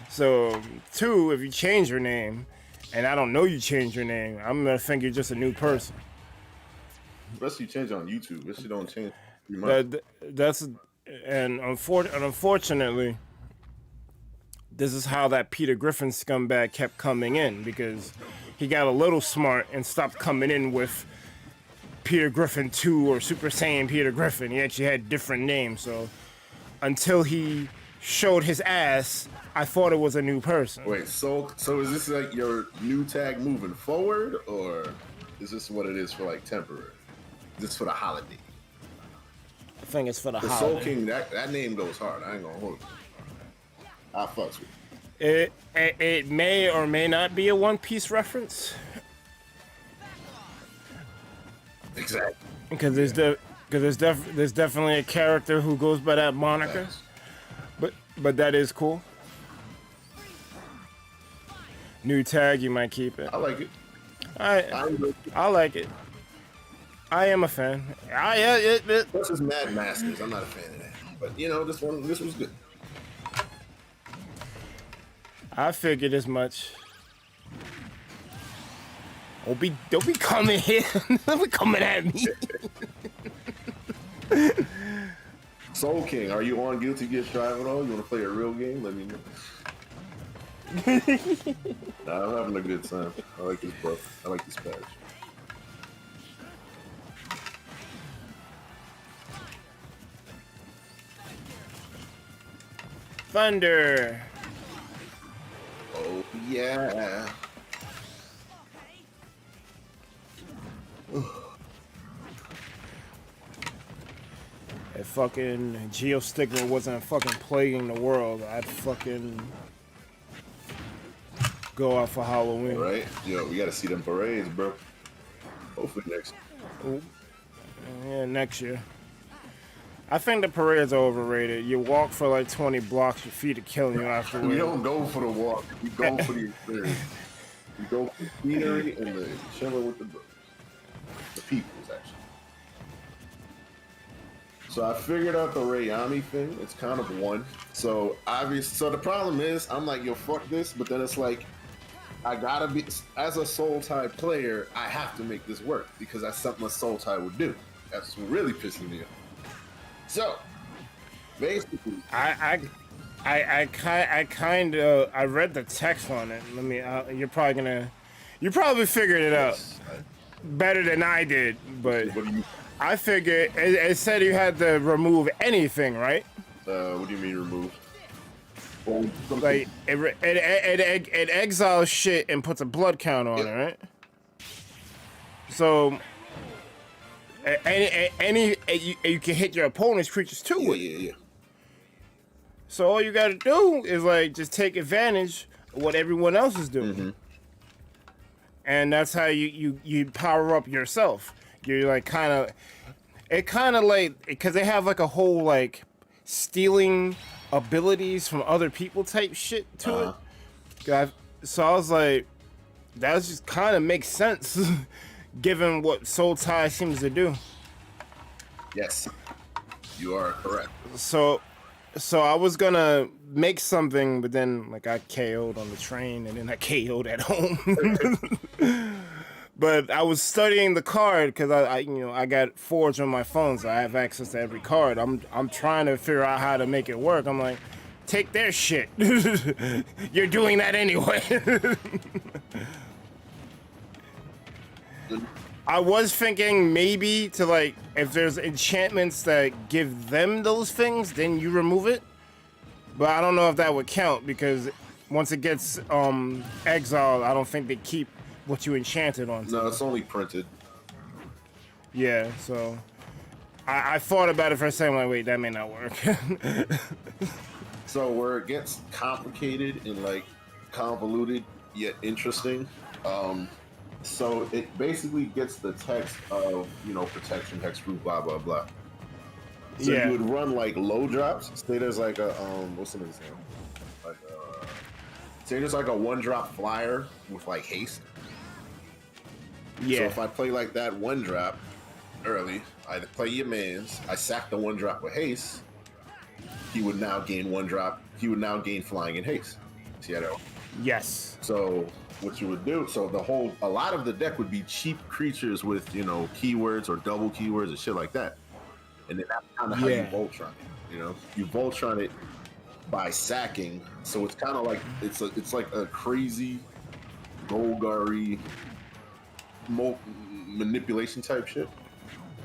So, two, if you change your name, and I don't know you changed your name, I'm gonna think you're just a new person. Especially you change on YouTube. This shit don't change. Unfortunately, this is how that Peter Griffin scumbag kept coming in, because he got a little smart and stopped coming in with Peter Griffin 2 or Super Saiyan Peter Griffin. He actually had different names, so until he showed his ass, I thought it was a new person. Wait, so is this like your new tag moving forward, or is this what it is for like temporary? Is this for the holiday? I think it's for the The holiday. Soul King, that name goes hard. I ain't gonna hold you. I fucks with you. It may or may not be a One Piece reference. Exactly. Because there's definitely a character who goes by that moniker. Facts. But that is cool. New tag, you might keep it. I like it. I like it. I am a fan. This is Mad Masters. I'm not a fan of that. But you know, this was good. I figured as much. Don't be coming here. Don't be coming at me. Soul King, are you on Guilty Gear Strive at all? You want to play a real game? Let me know. Nah, I'm having a good time. I like this buff. I like this patch. Thunder. Oh yeah. if fucking Geostigma wasn't fucking plaguing the world, I'd fucking go out for Halloween. Right? Yo, we gotta see them parades, bro. Hopefully next year. Yeah, next year. I think the parades are overrated. You walk for like 20 blocks, your feet are killing you afterwards. We don't go for the walk. We go for the experience. We go for the scenery and the chilling with the bros. The peoples, actually. So I figured out the Rayami thing. It's kind of one. So obviously, so the problem is, I'm like, yo, fuck this. But then it's like, I gotta be, as a Soul Tie player, I have to make this work because that's something a Soul Tie would do. That's what really pissing me off. So, basically, I read the text on it. Let me. You probably figured it out better than I did. But I figured it said you had to remove anything, right? What do you mean remove? Like it exiles shit and puts a blood count on it, right? So. You can hit your opponent's creatures too. Yeah. So all you gotta do is like just take advantage of what everyone else is doing, and that's how you power up yourself. You're like kind of like because they have like a whole like stealing abilities from other people type shit to it. So I was like, that just kind of makes sense. Given what Soul Tie seems to do. Yes, you are correct. So I was gonna make something, but then like I KO'd on the train, and then I KO'd at home. But I was studying the card because I got Forge on my phone, so I have access to every card. I'm trying to figure out how to make it work. I'm like, take their shit. You're doing that anyway. I was thinking maybe to like, if there's enchantments that give them those things, then you remove it. But I don't know if that would count because once it gets exiled, I don't think they keep what you enchanted on. No, it's only printed. Yeah, so I thought about it for a second, like, wait, that may not work. So where it gets complicated and like convoluted yet interesting, so it basically gets the text of, protection, hexproof, blah, blah, blah. So you would run like low drops. Say there's like a, what's the name? Like, say there's like a 1-drop flyer with like haste. Yeah. So if I play like that 1-drop early, I play your mans, I sack the 1-drop with haste, he would now gain 1-drop, he would now gain flying and haste. See how that works? Yes. So what you would do, so a lot of the deck would be cheap creatures with, keywords or double keywords and shit like that. And then that's kind of how you Voltron it, You Voltron it by sacking. So it's kind of like, it's like a crazy Golgari manipulation type shit.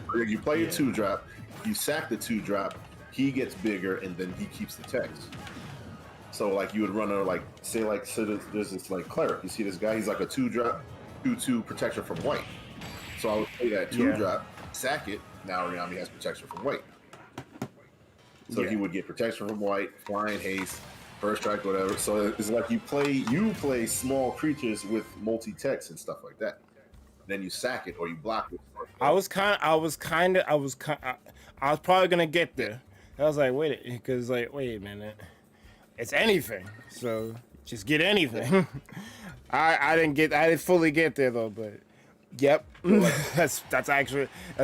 Where you play a 2-drop, you sack the 2-drop, he gets bigger, and then he keeps the text. So like you would run a there's this like cleric. You see this guy, he's like a 2-drop, 2/2 protection from white. So I would play that 2-drop, sack it. Now Rayami has protection from white. So he would get protection from white, flying haste, first strike, whatever. So it's like you play small creatures with multi-text and stuff like that. Then you sack it or you block it. I was probably gonna get there. I was like, wait a minute. It's anything. So just get anything. I didn't fully get there though, but yep. that's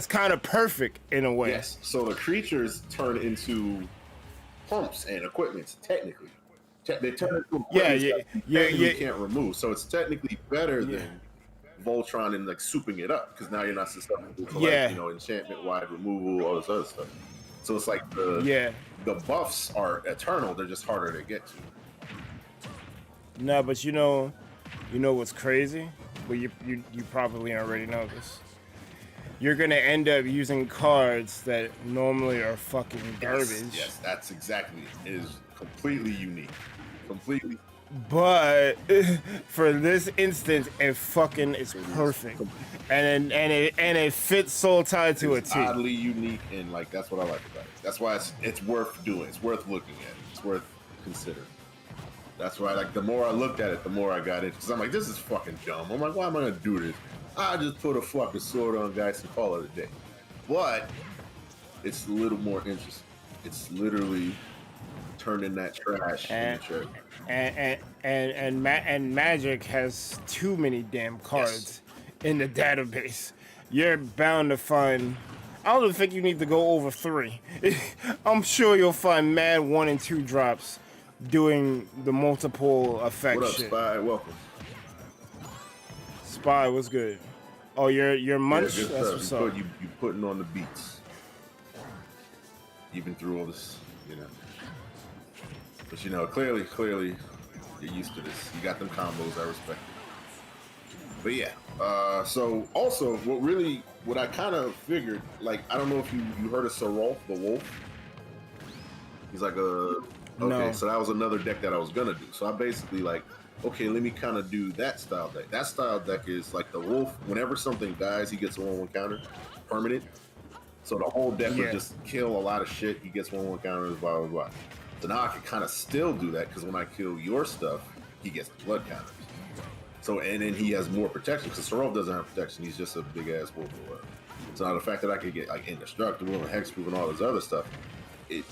kind of perfect in a way. Yes. So the creatures turn into pumps and equipments, technically. They turn into equipments you can't remove. So it's technically better than Voltron and like souping it up, because now you're not susceptible to enchantment wide removal, all this other stuff. So it's like the buffs are eternal, they're just harder to get to. No, but you know what's crazy? Well, you probably already know this. You're gonna end up using cards that normally are fucking garbage. Yes, that's exactly it. It is completely unique. Completely. but for this instance, it fucking is perfect, and it fits Soul Tide to a It's T. oddly unique, and like that's what I like about it. That's why it's worth doing. It's worth looking at. It's worth considering. That's why, like, the more I looked at it, the more I got it. Because I'm like, this is fucking dumb. I'm like, why am I gonna do this? I just put a fucking sword on guys and call it a day. But it's a little more interesting. It's literally turning that trash into treasure. And Magic has too many damn cards in the database. You're bound to find. I don't even think you need to go over 3. I'm sure you'll find mad 1 and 2 drops doing the multiple effect What up, shit. Spy? Welcome. Spy, what's good? Oh, you're Munch? Yeah, That's what's up. you putting on the beats. Even through all this, you know. But you know, clearly, you're used to this. You got them combos, I respect it. But yeah, so also, what I kind of figured, like, I don't know if you heard of Serolf, the Wolf? He's like a... Okay, No. so that was another deck that I was gonna do. So I basically like, okay, let me kind of do that style deck. That style deck is like the Wolf, whenever something dies, he gets a 1/1 counter, permanent. So the whole deck would just kill a lot of shit. He gets 1/1 counters, blah, blah, blah. So now I can kind of still do that because when I kill your stuff, he gets the blood counters. So, and then he has more protection because Serolf doesn't have protection. He's just a big ass wolf or whatever. So now the fact that I could get like indestructible and hexproof and all this other stuff, it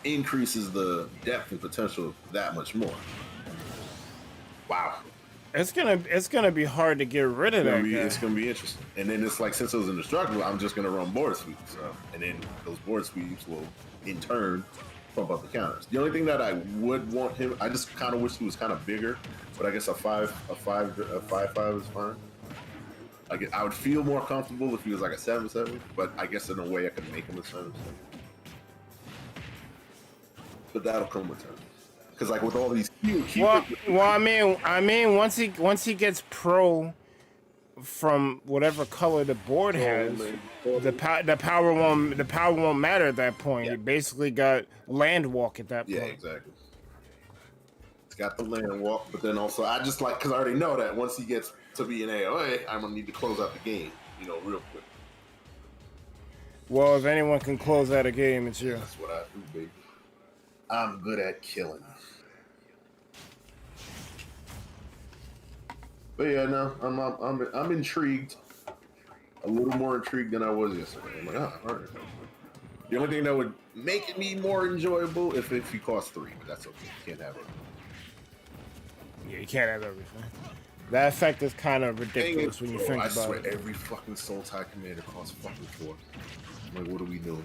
increases the depth and potential that much more. Wow. It's gonna be hard to get rid of that guy. It's gonna be interesting. And then it's like, since it was indestructible, I'm just gonna run board sweeps. So, and then those board sweeps will in turn pump up the counters. The only thing that I would want him, I just kind of wish he was kind of bigger, but I guess a 5/5 is fine. I would feel more comfortable if he was like a 7/7, but I guess in a way I could make him a 7/7. But that'll come with time, because like with all these I mean, once he gets pro from whatever color the board has, the power won't matter at that point. You basically got land walk at that point. Yeah, exactly. It's got the land walk, but then also I just like, because I already know that once he gets to be an AOA, I'm gonna need to close out the game, you know, real quick. Well, if anyone can close out a game, it's you. That's what I do, baby. I'm good at killing. But yeah, no, I'm intrigued. A little more intrigued than I was yesterday. I'm like, all right. The only thing that would make it me more enjoyable if he costs 3, but that's okay. You can't have it. Yeah, you can't have everything. That effect is kind of ridiculous when you think about it. I swear, every fucking Soul Tide commander costs fucking 4. I'm like, what are we doing?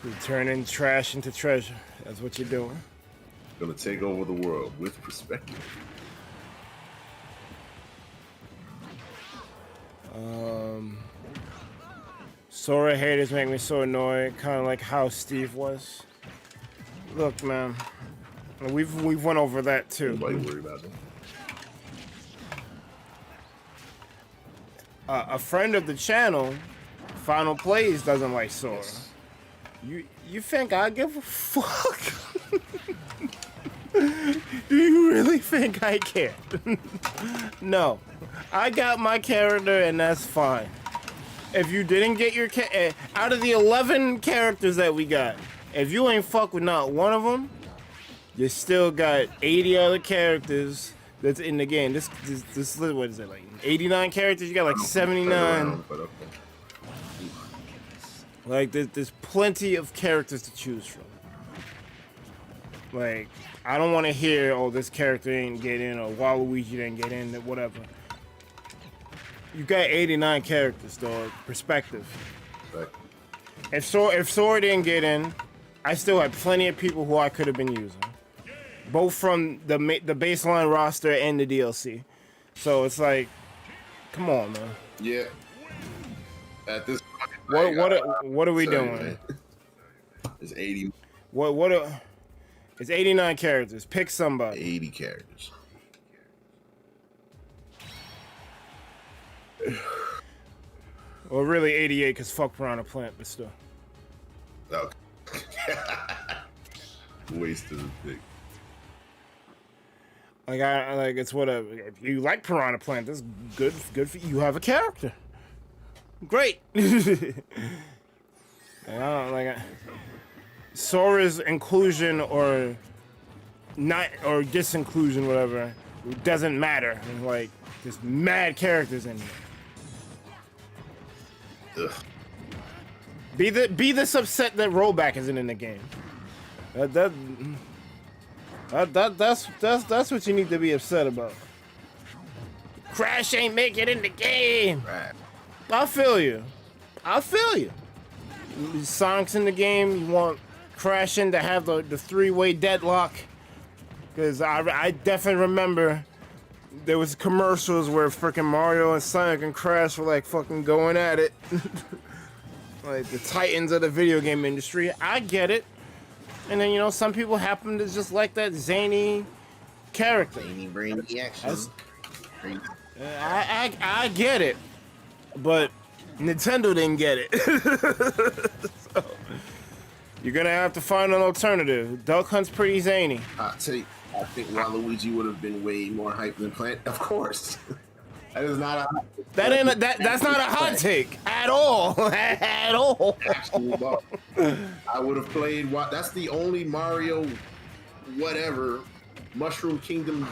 You're turning trash into treasure. That's what you're doing. Gonna take over the world with perspective. Sora haters make me so annoyed, kind of like how Steve was. Look, man, we've went over that too. Nobody worry about that. A friend of the channel, Final Plays, doesn't like Sora. Yes. You think I give a fuck? Do you really think I care? No. I got my character and that's fine. If you didn't get your out of the 11 characters that we got, if you ain't fuck with not one of them, you still got 80 other characters that's in the game. This what is it, like 89 characters? You got like 79. Like there's plenty of characters to choose from. Like, I don't want to hear, oh, this character didn't get in, or Waluigi didn't get in, or whatever. You got 89 characters, dog. Perspective. Right. If Sora didn't get in, I still had plenty of people who I could have been using, both from the baseline roster and the DLC. So it's like, come on, man. Yeah. At this point, what are we doing? Man. It's 80. It's 89 characters. Pick somebody. 80 characters. Well, really 88, because fuck Piranha Plant, but still. Okay. Wasted a pick. Like it's whatever. If you like Piranha Plant, that's good. Good for you. You have a character. Great. And I don't like Sora's inclusion or not or disinclusion, whatever. It doesn't matter. Like there's mad characters in here. Ugh. Be this upset that rollback isn't in the game. That's what you need to be upset about. Crash ain't make it in the game. Right. I feel you. Sonic's in the game. You want Crashing to have the three-way deadlock. Because I definitely remember there was commercials where freaking Mario and Sonic and Crash were like fucking going at it. Like the titans of the video game industry. I get it. And then, you know, some people happen to just like that zany character. Zany brainy action. I get it. But Nintendo didn't get it. So, you're gonna have to find an alternative. Duck Hunt's pretty zany. I think Waluigi would have been way more hype than Plant. Of course. That is not a that's not a hot take at all. At all. Actually, I would have played that's the only Mario whatever Mushroom Kingdom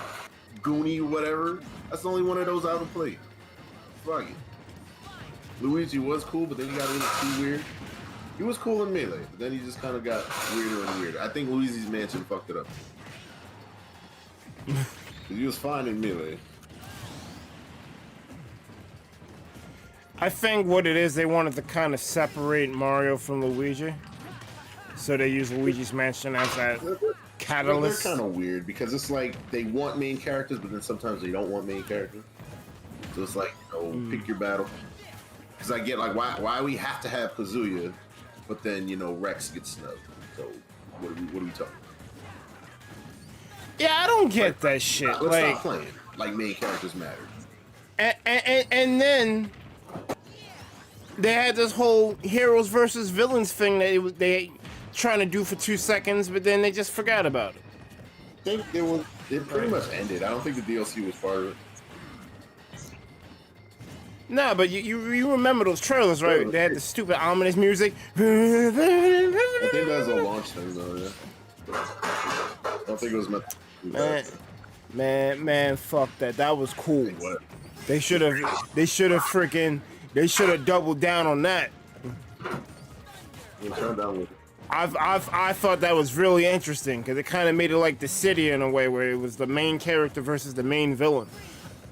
Goonie whatever. That's the only one of those I would have played. Fuck it. Luigi was cool, but then he got a little too weird. He was cool in Melee, but then he just kind of got weirder and weirder. I think Luigi's Mansion fucked it up. He was fine in Melee. I think what it is, they wanted to kind of separate Mario from Luigi. So they use Luigi's Mansion as that catalyst. They're kind of weird because it's like they want main characters, but then sometimes they don't want main characters. So it's like, pick your battle. Because I get like, why we have to have Kazuya, but then, you know, Rex gets snubbed. So what are we talking about? Yeah, I don't get that shit. Let's stop playing like main characters matter. And then they had this whole heroes versus villains thing that they trying to do for 2 seconds, but then they just forgot about it. I think it pretty much ended. I don't think the DLC was part of it. No, but you remember those trailers, right? They had the stupid ominous music. I think that was a launch thing, though. Yeah. I don't think it was meant to do that. Man, fuck that. That was cool. They should have doubled down on that. I thought that was really interesting because it kind of made it like the city in a way where it was the main character versus the main villain.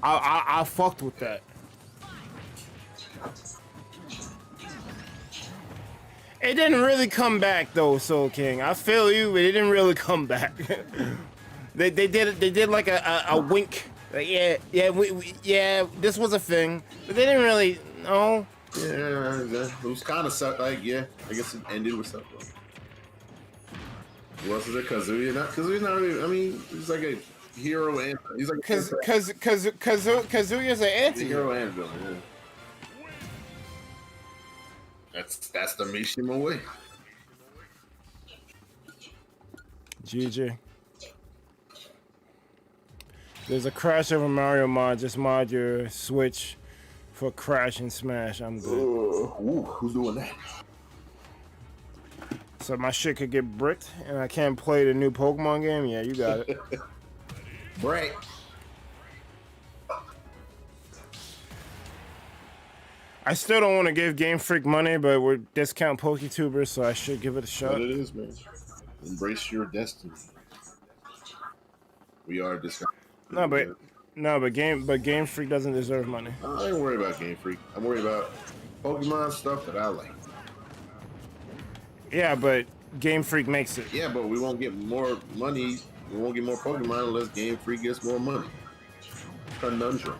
I fucked with that. It didn't really come back though, Soul King. I feel you, but it didn't really come back. they did like a wink. Like, yeah, this was a thing, but they didn't really. No. Yeah, it was kind of like I guess it ended with something. Was it Kazuya? Kazuya's not really. I mean, he's like a hero and he's like Kazuya's an anti-hero and villain. Yeah. That's the Mishima way. GG. There's a Crash over Mario mod. Just mod your Switch for Crash and Smash. I'm good. Who's doing that? So my shit could get bricked and I can't play the new Pokemon game? Yeah, you got it. Break. I still don't want to give Game Freak money, but we're discount PokeTubers, so I should give it a shot. What it is, man. Embrace your destiny. We are discount. No, but Game Freak doesn't deserve money. I ain't worried about Game Freak. I'm worried about Pokemon stuff that I like. Yeah, but Game Freak makes it. Yeah, but we won't get more money. We won't get more Pokemon unless Game Freak gets more money. Conundrum.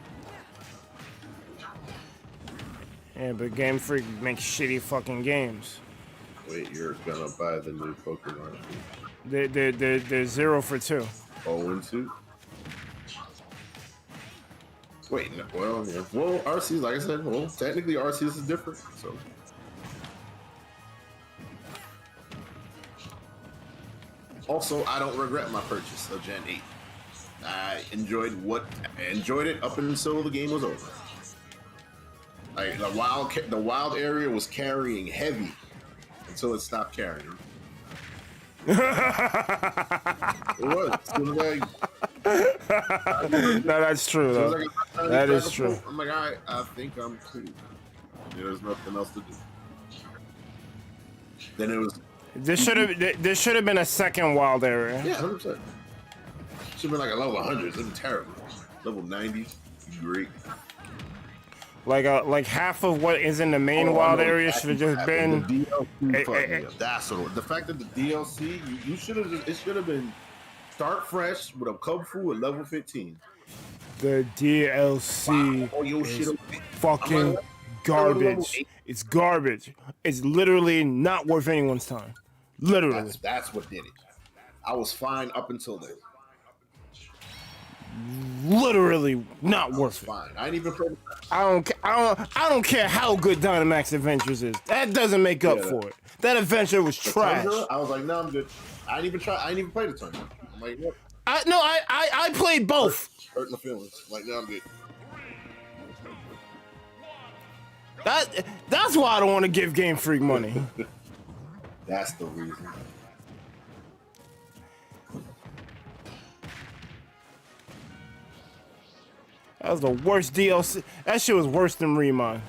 Yeah, but Game Freak makes shitty fucking games. Wait, you're gonna buy the new Pokemon? They're 0 for 2. 0 and 2. Wait, no, well, yeah. Well, Arceus, like I said, well, technically Arceus is different, so. Also, I don't regret my purchase of Gen 8. I enjoyed it up until the game was over. Like the wild area was carrying heavy until it stopped carrying. It was. No, that's true though. That is true. I'm like, all right, I think I'm cool. There's nothing else to do. Then it was. There should have been a second wild area. Yeah, 100%. Should have been like a level 100. It's been terrible. Level 90, great. Like half of what is in the main wild area should have just been. The DLC that's the fact that the DLC you should have. It should have been start fresh with a Kung Fu at level 15. The DLC is fucking garbage. It's garbage. It's literally not worth anyone's time. Literally. That's what did it. I was fine up until then. Literally not worth it. Fine. I ain't even played. I don't care how good Dynamax Adventures is. That doesn't make up for it. That adventure was trash. I was like, no, I'm good. I didn't even try. I didn't even play the tournament. I'm like, what? I played both. Hurt my feelings. I'm like, no, I'm good. That's why I don't want to give Game Freak money. That's the reason. That was the worst DLC. That shit was worse than Remon.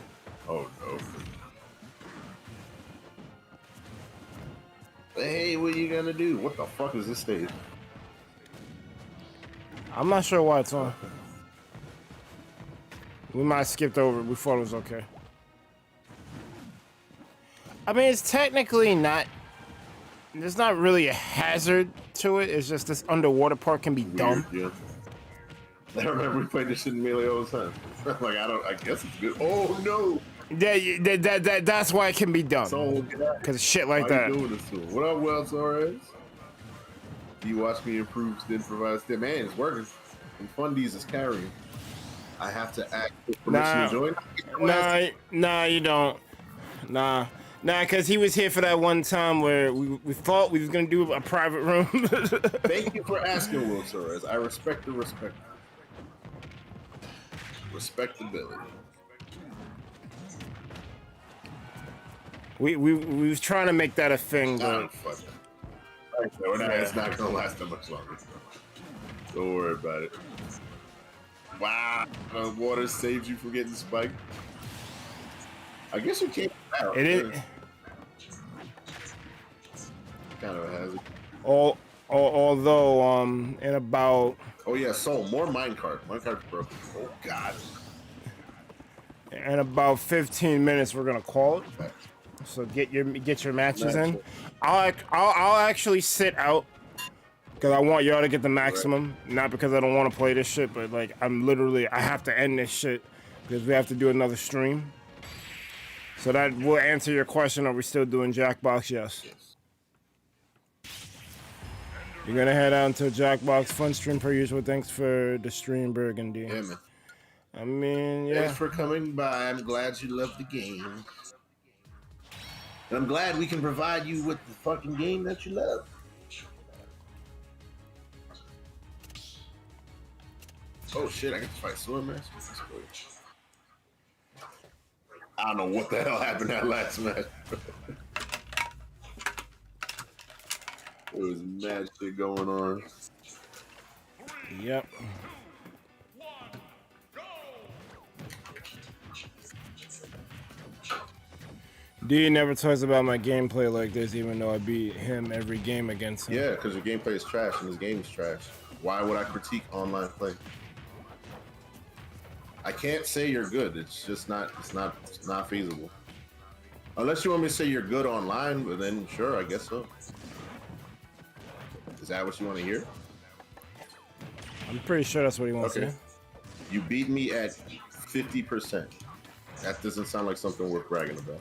Oh no. Hey, what are you gonna do? What the fuck is this stage? I'm not sure why it's on. We might have skipped over it. We thought it was okay. I mean, it's technically not. There's not really a hazard to it. It's just this underwater part can be dumb. Yeah. I remember we played this shit in Melee all the time. Like, I guess it's good. Oh no! That's why it can be dumb. So, because shit like that. You doing this to him? What up, Well Torres? You watch me improve, then provide step. Man, it's working. And Fundies is carrying. I have to act with permission to join. Nah, you don't. Nah, because he was here for that one time where we thought we was gonna do a private room. Thank you for asking, Will Torres. I respect the respect. Respectability. We was trying to make that a thing, but it's not gonna last that much longer. Don't worry about it. Wow, water saves you from getting spiked. I guess you can't. It is kind of a hazard. Although in about. Oh yeah, so more minecart. Minecart's broken. Oh god. In about 15 minutes, we're gonna call it. So get your matches in. I'll actually sit out because I want y'all to get the maximum. Not because I don't want to play this shit, but like I have to end this shit because we have to do another stream. So that will answer your question. Are we still doing Jackbox? Yes. You're gonna head out to Jackbox. Fun stream per usual. Thanks for the stream, Burgundy. Yeah, man. I mean, yeah. Thanks for coming by. I'm glad you love the game. And I'm glad we can provide you with the fucking game that you love. Oh shit, I get to fight Sword Master. I don't know what the hell happened that last match. There was mad shit going on. Yep. D never talks about my gameplay like this, even though I beat him every game against him. Yeah, because your gameplay is trash and his game is trash. Why would I critique online play? I can't say you're good. It's just not. It's not feasible. Unless you want me to say you're good online, but then sure, I guess so. Is that what you want to hear? I'm pretty sure that's what he wants to hear. You beat me at 50%. That doesn't sound like something worth bragging about.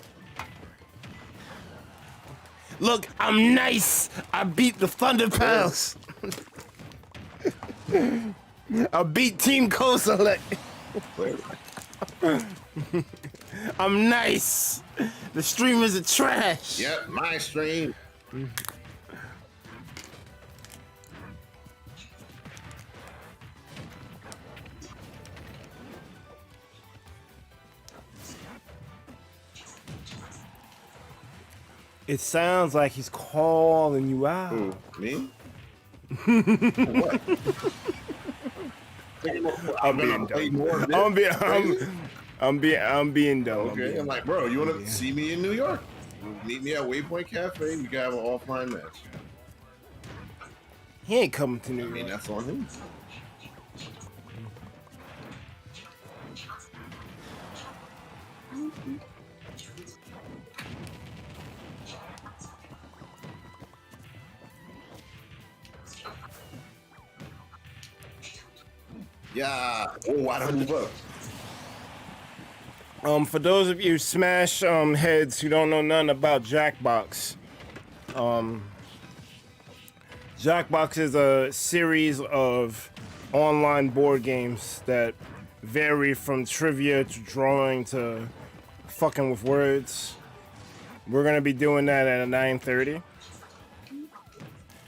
Look, I'm nice. I beat the ThunderPals. I beat Team Co-Select. I'm nice. The streamers are trash. Yep, my stream. It sounds like he's calling you out. Who? Me? What? I'm being dumb. Okay, I'm like, bro, you want to see me in New York? Meet me at Waypoint Cafe. We can have an offline match. He ain't coming to New York. I mean, that's on him. Yeah. Oh, why don't move up? For those of you Smash heads who don't know nothing about Jackbox, Jackbox is a series of online board games that vary from trivia to drawing to fucking with words. We're gonna be doing that at 9:30.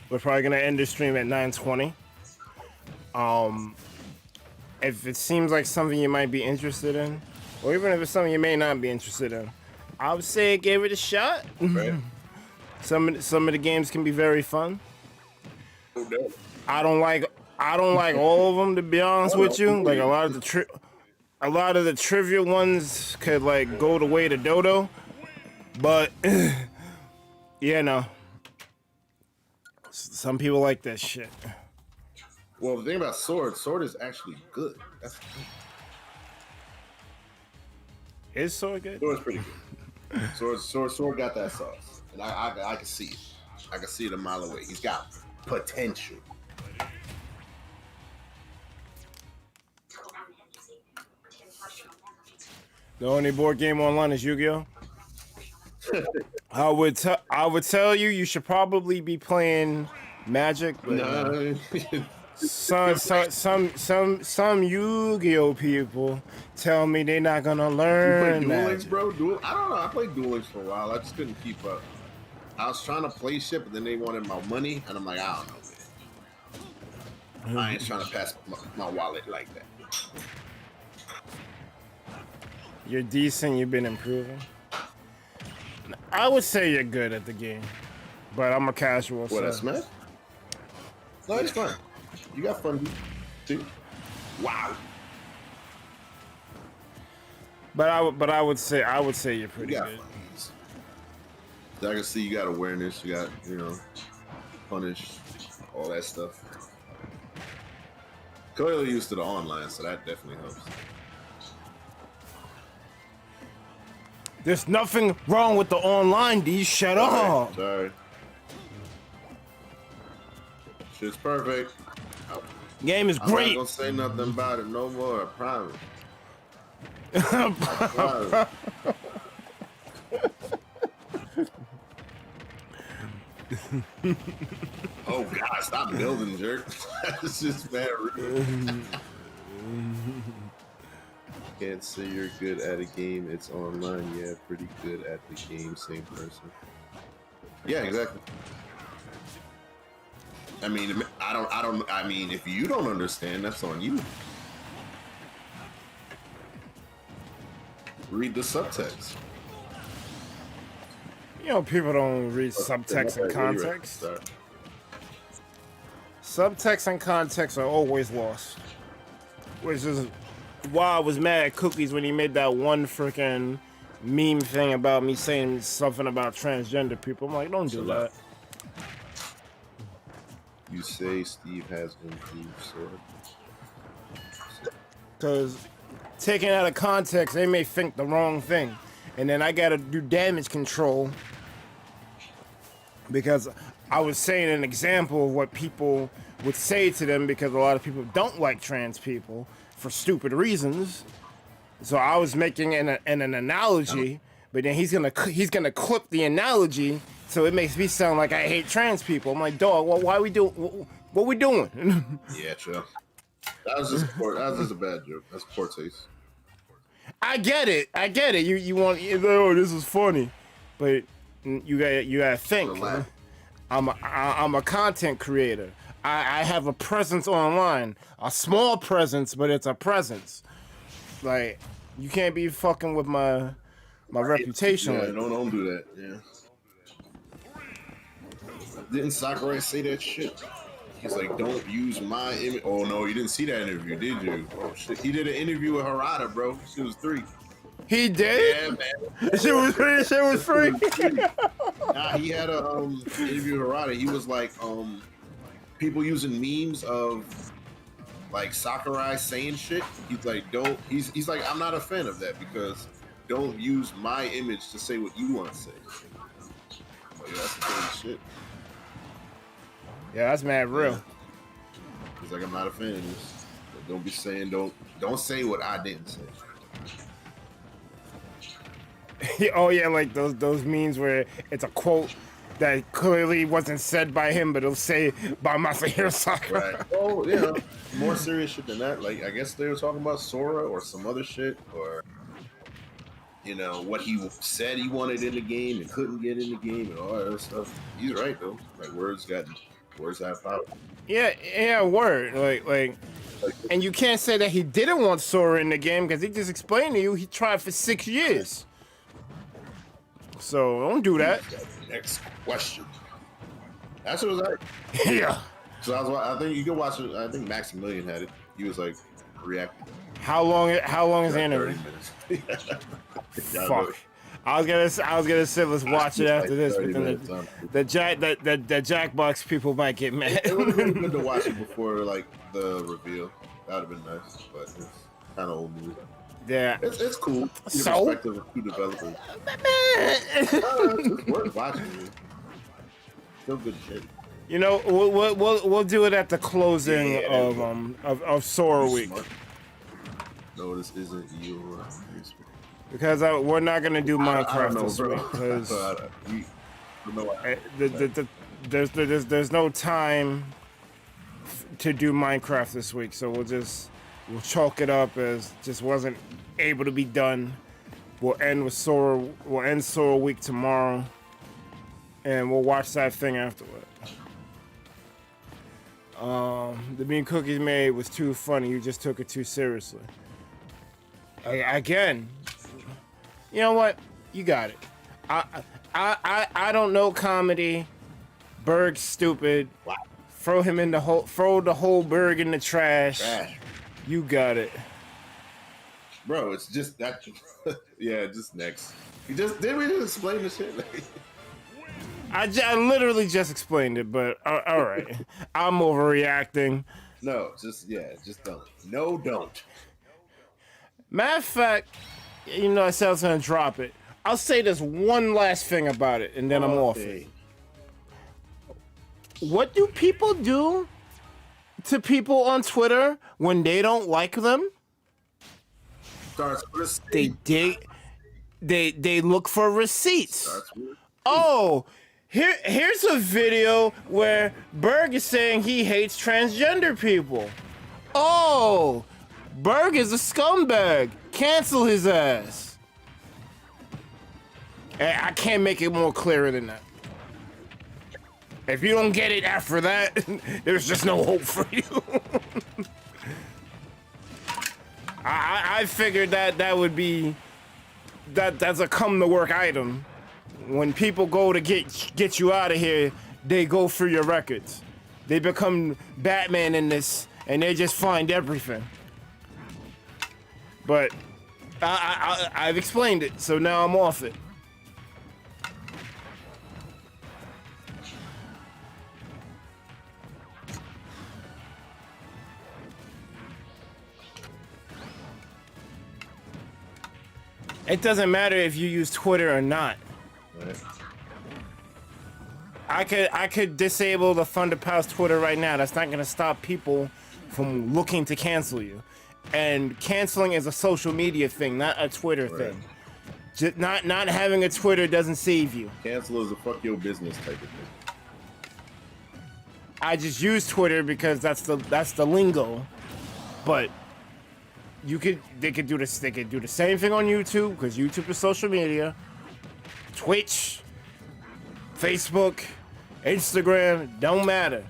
We're probably gonna end the stream at 9:20. If it seems like something you might be interested in, or even if it's something you may not be interested in, I would say give it a shot. Right. Some of the games can be very fun. Oh, no. I don't like all of them, to be honest with you. Like a lot of the trivia ones could like go the way to Dodo, but yeah, no. Some people like that shit. Well, the thing about Sword is actually good. That's the thing. Is Sword good? Sword's pretty good. Sword got that sauce, and I can see it. I can see it a mile away. He's got potential. The only board game online is Yu-Gi-Oh. I would tell you should probably be playing Magic. But, No. some Yu-Gi-Oh people tell me they're not gonna learn. You play Duel Links, Magic. bro? I don't know. I played Duel Links for a while. I just couldn't keep up. I was trying to play shit, but then they wanted my money, and I'm like, I don't know, man. I ain't trying to pass my wallet like that. You're decent. You've been improving. I would say you're good at the game, but I'm a casual. What, so. that's Smash? No, it's fun. You got fun, too. Wow. But I would say you're You pretty got good. fun. I can see you got awareness. You got, punish, all that stuff. Clearly used to the online, so that definitely helps. There's nothing wrong with the online, D. Shut up. Sorry. Shit's perfect. Game is I'm great. not gonna say nothing about it no more, I promise. I promise. Oh God, stop building, jerk. That's just mad rude. Can't say you're good at a game, it's online. Yeah, pretty good at the game, same person. Yeah, exactly. I mean, I mean, if you don't understand, that's on you. Read the subtext. You know, people don't read subtext and context. Subtext and context are always lost. Which is why I was mad at Cookies when he made that one freaking meme thing about me saying something about transgender people. I'm like, don't do that. You say Steve has improved, Sword. Because taken out of context, they may think the wrong thing. And then I gotta do damage control because I was saying an example of what people would say to them because a lot of people don't like trans people for stupid reasons. So I was making an analogy, but then he's gonna clip the analogy so it makes me sound like I hate trans people. I'm like, dog, why we do what we doing? Yeah, true. That was just a bad joke. That's poor taste. I get it. You want, oh, this is funny, but you gotta think. I'm a content creator. I have a presence online, a small presence, but it's a presence. Like, you can't be fucking with my reputation. Yeah, like don't do that. Yeah. Didn't Sakurai say that shit? He's like, don't use my image. Oh no, you didn't see that interview, did you? Oh shit, he did an interview with Harada, bro. She was 3. He did? Yeah, man. She was free. She was free. Nah, he had a interview with Harada. He was like, people using memes of like Sakurai saying shit. He's like, don't. He's like, I'm not a fan of that because don't use my image to say what you want to say. Like, that's the kind of shit. Yeah, that's mad real. Yeah. He's like, I'm not a fan of this. But don't be saying don't say what I didn't say. Oh yeah, like those memes where it's a quote that clearly wasn't said by him, but it'll say by Masahiro Sakurai. Right. Oh, you know, more serious shit than that. Like, I guess they were talking about Sora or some other shit, or you know what he said he wanted in the game and couldn't get in the game and all that other stuff. He's right though. Like words have power. Yeah, word. Like, and you can't say that he didn't want Sora in the game because he just explained to you he tried for 6 years. So don't do that. Next question. That's what it was like. Yeah. So I think you can watch it. I think Maximilian had it. He was like reacting. How long is the interview? 30 minutes. Fuck. I was gonna say let's watch it after this, but then the Jackbox people might get mad. It would have been good to watch it before like the reveal. That would have been nice, but it's kind of old movie. Yeah, it's cool. So? Perspective of 2 developers. It's worth watching. It. Still good shit. You know, we'll do it at the closing of Sora Week. Smart. No, this isn't your. Because we're not gonna do Minecraft this week because there's no time to do Minecraft this week, so we'll chalk it up as just wasn't able to be done. We'll end Sora Week tomorrow, and we'll watch that thing afterward. The bean cookies made was too funny. You just took it too seriously. Again. You know what? You got it. I don't know comedy. Berg's stupid. Wow. Throw the whole Berg in the trash. You got it. Bro, it's just that. Yeah, just next. Didn't we just explain this shit? I literally just explained it, but all right. I'm overreacting. No, just don't. No, don't. Matter of fact, you know, I said I was gonna drop it. I'll say this one last thing about it, and then I'm off it. What do people do to people on Twitter when they don't like them? They look for receipts. Oh, here's a video where Berg is saying he hates transgender people. Oh, Berg is a scumbag. Cancel his ass. I can't make it more clearer than that. If you don't get it after that, there's just no hope for you. I figured that would be that's a come to work item. When people go to get you out of here, they go through your records. They become Batman in this, and they just find everything. But I've explained it, so now I'm off it. It doesn't matter if you use Twitter or not. Right. I could disable the ThunderPals Twitter right now. That's not gonna stop people from looking to cancel you. And canceling is a social media thing, not a Twitter thing. Just not having a Twitter doesn't save you. Cancel is a fuck your business type of thing. I just use Twitter because that's the lingo. But they could do this. They could do the same thing on YouTube because YouTube is social media. Twitch, Facebook, Instagram, don't matter.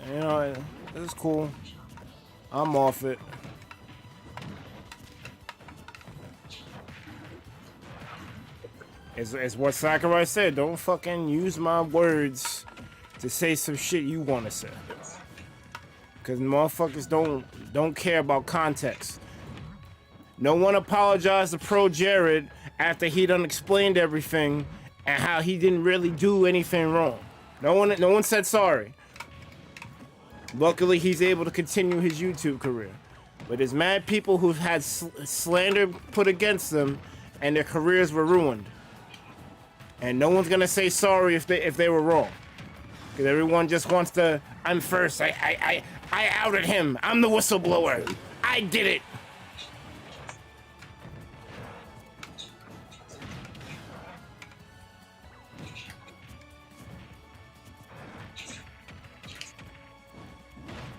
You know, it's cool. I'm off it. It's what Sakurai said. Don't fucking use my words to say some shit you want to say. Because motherfuckers don't care about context. No one apologized to Pro Jared after he done explained everything and how he didn't really do anything wrong. No one said sorry. Luckily, he's able to continue his YouTube career. But there's mad people who've had slander put against them and their careers were ruined. And no one's gonna say sorry if they were wrong. Because everyone just wants to, I'm first, I outed him. I'm the whistleblower. I did it.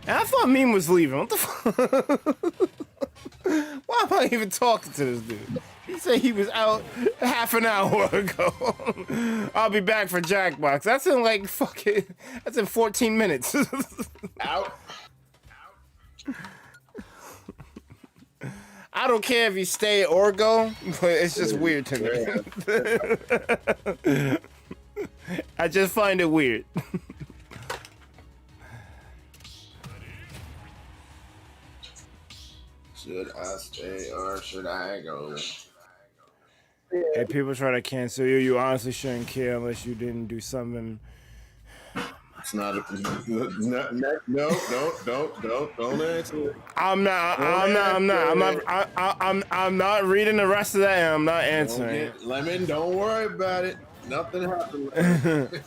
And I thought Meme was leaving. What the fuck? Why am I even talking to this dude? He said he was out half an hour ago. I'll be back for Jackbox. That's in like fucking, that's in 14 minutes. Out. I don't care if you stay or go, but it's just weird to me. I just find it weird. Should I stay or should I go? Hey, people try to cancel you. You honestly shouldn't care unless you didn't do something. It's not a no, don't answer it. I'm not reading the rest of that and I'm not answering. Lemon, don't worry about it. Nothing happened.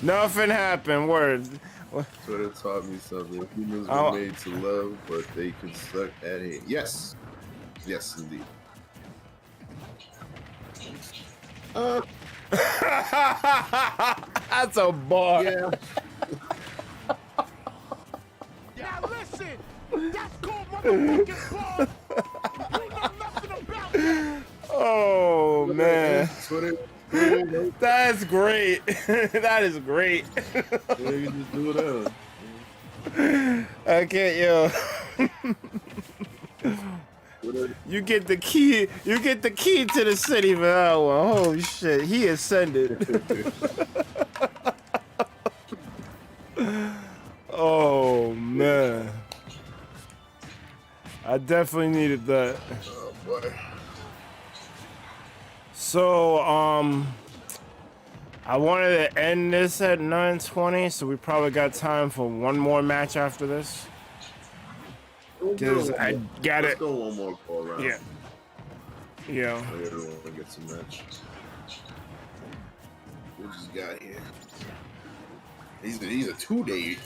Nothing happened. Words. Twitter taught me something. Humans were made to love, but they can suck at hate. Yes. Yes, indeed. That's a bar. Yeah. Now listen, that's called motherfucking bar. You know nothing about that. Oh man. Twitter. That's great. That is great. You just do it. I can't, yo. You get the key. You get the key to the city for that one. Holy shit, he ascended. Oh man, I definitely needed that. Oh boy. So I wanted to end this at 9:20, so we probably got time for one more match after this. Cause I got it. Let's go one more call round. Yeah. Yeah. I gotta want to get some match. We just got here. He's a 2-day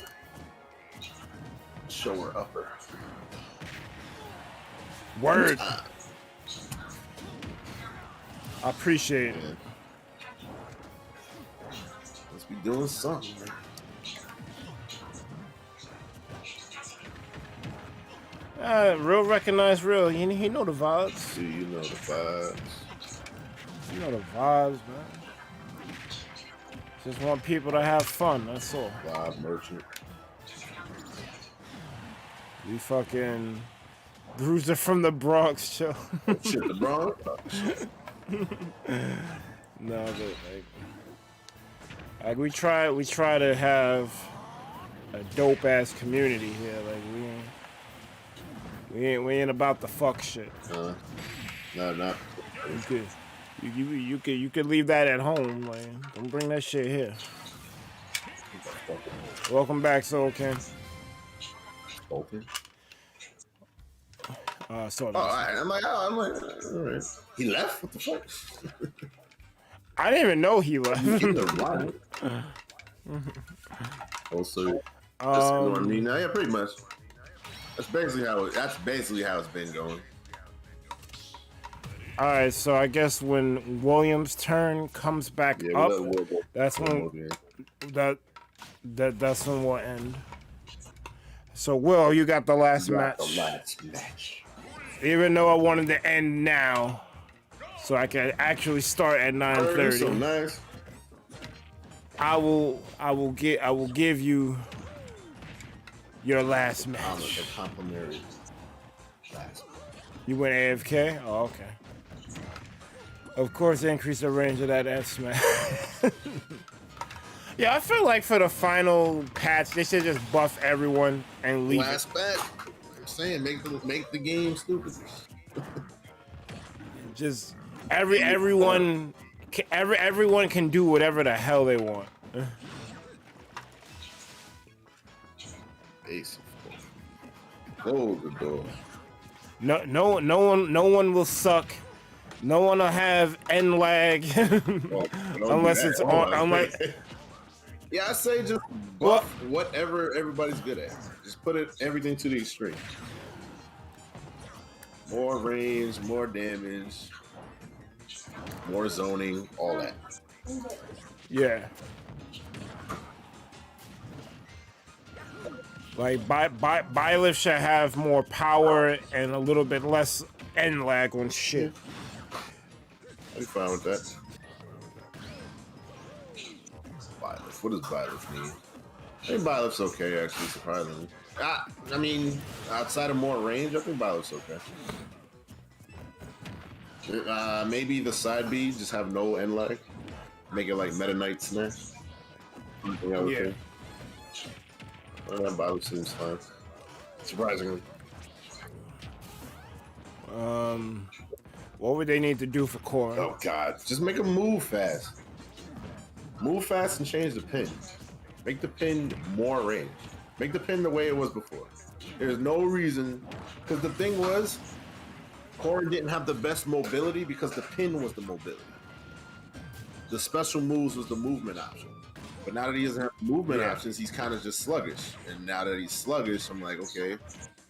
shower upper. Word. I appreciate it. Let's be doing something, man. Real recognize real. He know the vibes. Do you know the vibes? You know the vibes, man. Just want people to have fun, that's all. Live merchant. We fucking Bruiser from the Bronx, chill. Shit, the Bronx? No, but like we try to have a dope ass community here. Like we ain't about the fuck shit. No, not. You could leave that at home. Like, don't bring that shit here. Welcome back, Soul Ken. Okay. So all right. I'm like, all right. He left? What the fuck? I didn't even know he left. Also, just ignore me now. Yeah, pretty much. That's basically how it's been going. All right, so I guess when Williams' turn comes back up, that's when that's when we'll end. So Will, you got the last match. The last match. Even though I wanted to end now, so I can actually start at 9:30. So nice. I will give you your last match. The complimentary last. You went AFK? Oh, okay. Of course, increase the range of that F smash. Yeah, I feel like for the final patch, they should just buff everyone and leave Last back. I'm saying make the game stupid. Just everyone can do whatever the hell they want. Ace. Close the door. No one will suck. No one will have end lag unless it's on. Unless yeah, I say just buff whatever everybody's good at. Just put everything to the extreme. More range, more damage, more zoning, all that. yeah. Like Byleth should have more power and a little bit less end lag on shit. I'm fine with that. Byleth. What does Byleth mean? I think Byleth's okay, actually, surprisingly. I mean, outside of more range, I think Byleth's okay. Maybe the side B just have no end lag. Make it like Meta Knight Smash. Yeah. Byleth seems fine. Surprisingly. What would they need to do for Korrin? Oh God, just make him move fast. Move fast and change the pin. Make the pin more range. Make the pin the way it was before. There's no reason, because the thing was, Korrin didn't have the best mobility because the pin was the mobility. The special moves was the movement option. But now that he doesn't have movement options, he's kind of just sluggish. And now that he's sluggish, I'm like, okay,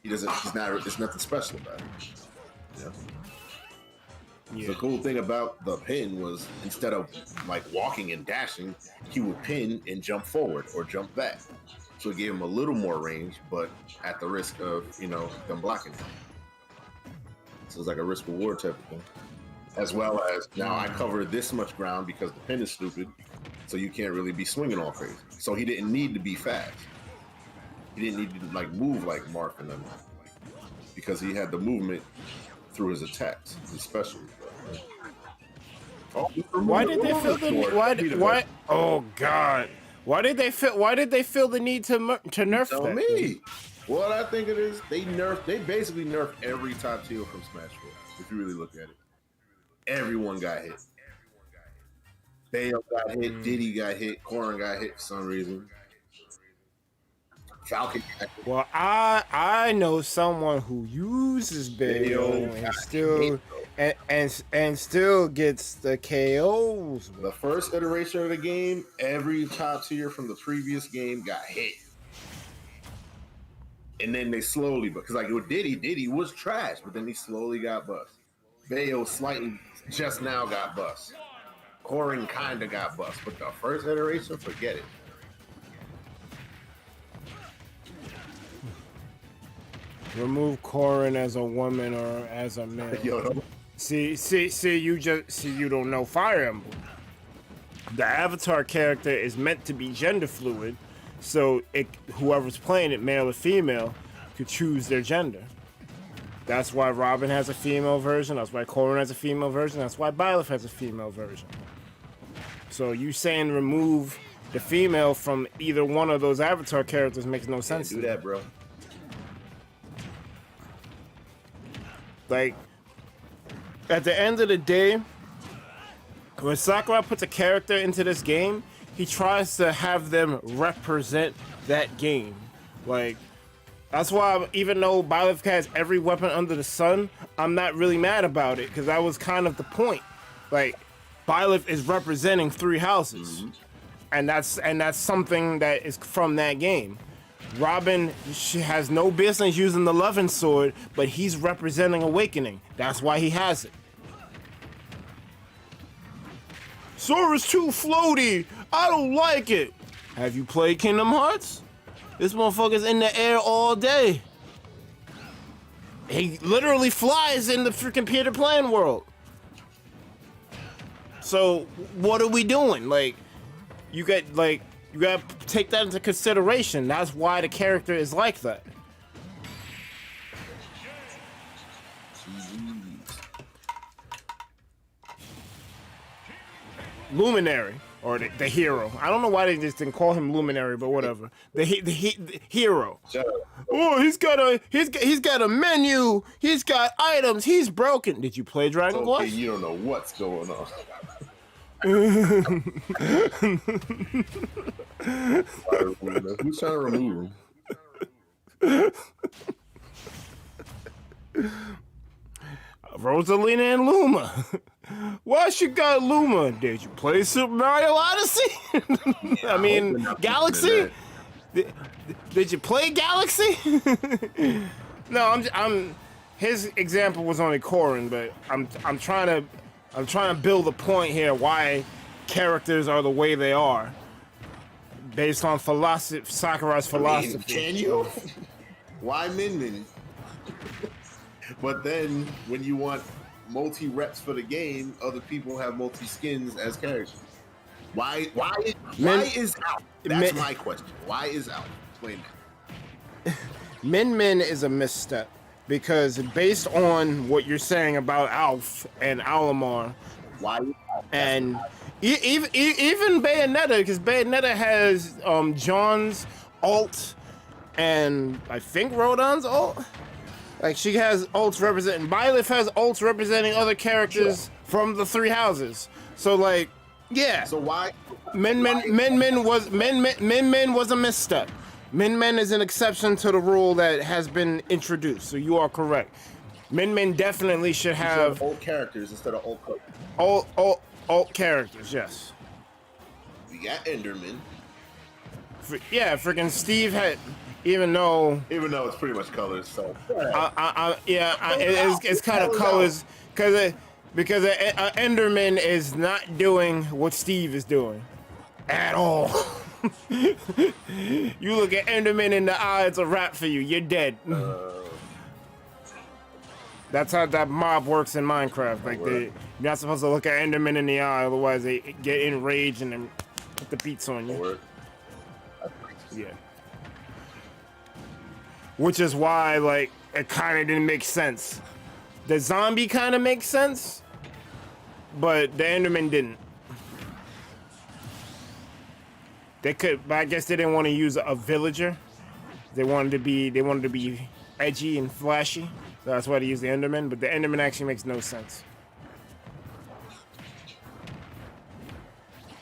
there's nothing special about him. Yeah. The cool thing about the pin was instead of like walking and dashing, he would pin and jump forward or jump back. So it gave him a little more range, but at the risk of, them blocking him. So it's like a risk reward type of thing. As well as now I cover this much ground because the pin is stupid, so you can't really be swinging all crazy. So he didn't need to be fast. He didn't need to move like Mark and them because he had the movement through his attacks, his specials. Why did they feel the why? Oh God! Why did they feel the need to nerf Tell that? Me. What I think it is, they basically nerfed every top tier from Smash 4. If you really look at it, everyone got hit. Bayo got hit, Diddy got hit, Korrin got hit for some reason. Falcon got hit. Well, I know someone who uses Bayo and still gets the KOs. The first iteration of the game, every top tier from the previous game got hit. And then they slowly, because like with Diddy was trash, but then he slowly got bust. Bayo slightly just now got bust. Korrin kinda got bust, but the first iteration, forget it. Remove Korrin as a woman or as a man. See, you don't know Fire Emblem. The avatar character is meant to be gender fluid, so whoever's playing it, male or female, could choose their gender. That's why Robin has a female version. That's why Korrin has a female version. That's why Byleth has a female version. So you saying remove the female from either one of those avatar characters makes no sense. Do that, bro. Like, at the end of the day, when Sakurai puts a character into this game, he tries to have them represent that game. Like, that's why even though Byleth has every weapon under the sun, I'm not really mad about it, because that was kind of the point. Like, Byleth is representing 3 houses. And that's something that is from that game. Robin, she has no business using the Loving Sword, but he's representing Awakening. That's why he has it. Sora's too floaty. I don't like it. Have you played Kingdom Hearts? This motherfucker's in the air all day. He literally flies in the freaking Peter Pan world. So what are we doing? Like, you gotta take that into consideration. That's why the character is like that. Luminary, or the hero. I don't know why they just didn't call him Luminary, but whatever. The hero. Oh, he's got a menu. He's got items. He's broken. Did you play Dragon Quest? Okay, you don't know what's going on. Who's trying to remove him? Rosalina and Luma. Why she got Luma? Did you play Super Mario Odyssey? I mean, Galaxy? Did you play Galaxy? No, I'm. His example was only Corrin, but I'm trying to build a point here why characters are the way they are, based on Sakurai's philosophy. Can you? Why Min? But then when you want multi-reps for the game, other people have multi-skins as characters. Why is Alf? That's my question. Why is Alf? Explain that. Min is a misstep, because based on what you're saying about Alf and Alamar, Why? and even Bayonetta, because Bayonetta has John's ult and I think Rodon's ult. Like, she has ults representing. Byleth has ults representing other characters from the three houses. So, like, yeah. So why? Min was a misstep. Min is an exception to the rule that has been introduced. So you are correct. Min definitely should have old characters instead of old alt characters. Yes. We got Enderman. Yeah, freaking Steve had. Even though it's pretty much colors, so it's kind of colors because Enderman is not doing what Steve is doing at all. You look at Enderman in the eye, it's a wrap for you. You're dead. That's how that mob works in Minecraft. Like you're not supposed to look at Enderman in the eye, otherwise they get enraged and then put the beats on you. Yeah. Which is why, like, it kind of didn't make sense. The zombie kind of makes sense, but the Enderman didn't. They could, but I guess they didn't want to use a villager. They wanted to be edgy and flashy. So that's why they used the Enderman. But the Enderman actually makes no sense.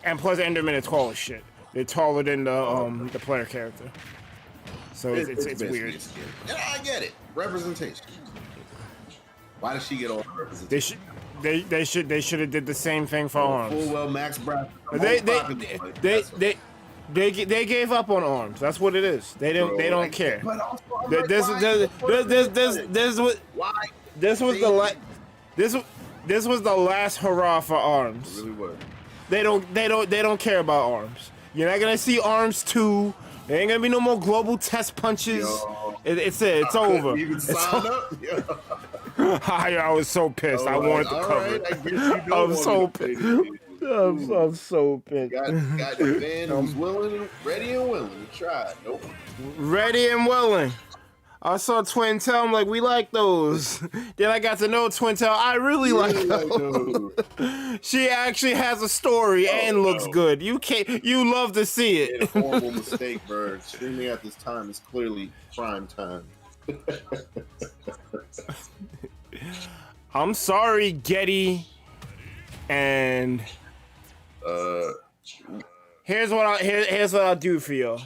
And plus, Enderman is tall as shit. They're taller than the player character. So it's weird. Yeah, I get it. Representation. Why does she get all the representation? They should have did the same thing for arms. Full well max bracket. They gave up on arms. That's what it is. They don't care. This was the last hurrah for arms. It really was. They don't care about arms. You're not gonna see arms 2. There ain't gonna be no more global test punches. It's over. I was so pissed. I wanted to cover it. I'm so pissed. I'm so pissed. Got the man who's willing, ready and willing to try. Nope. Ready and willing. I saw Twin Tail. I'm like, we like those. Then I got to know Twin Tail. I really like those. She actually has a story and looks good. You love to see it. Made a horrible mistake, Bird. Streaming at this time is clearly prime time. I'm sorry, Getty. And here's what I'll do for y'all.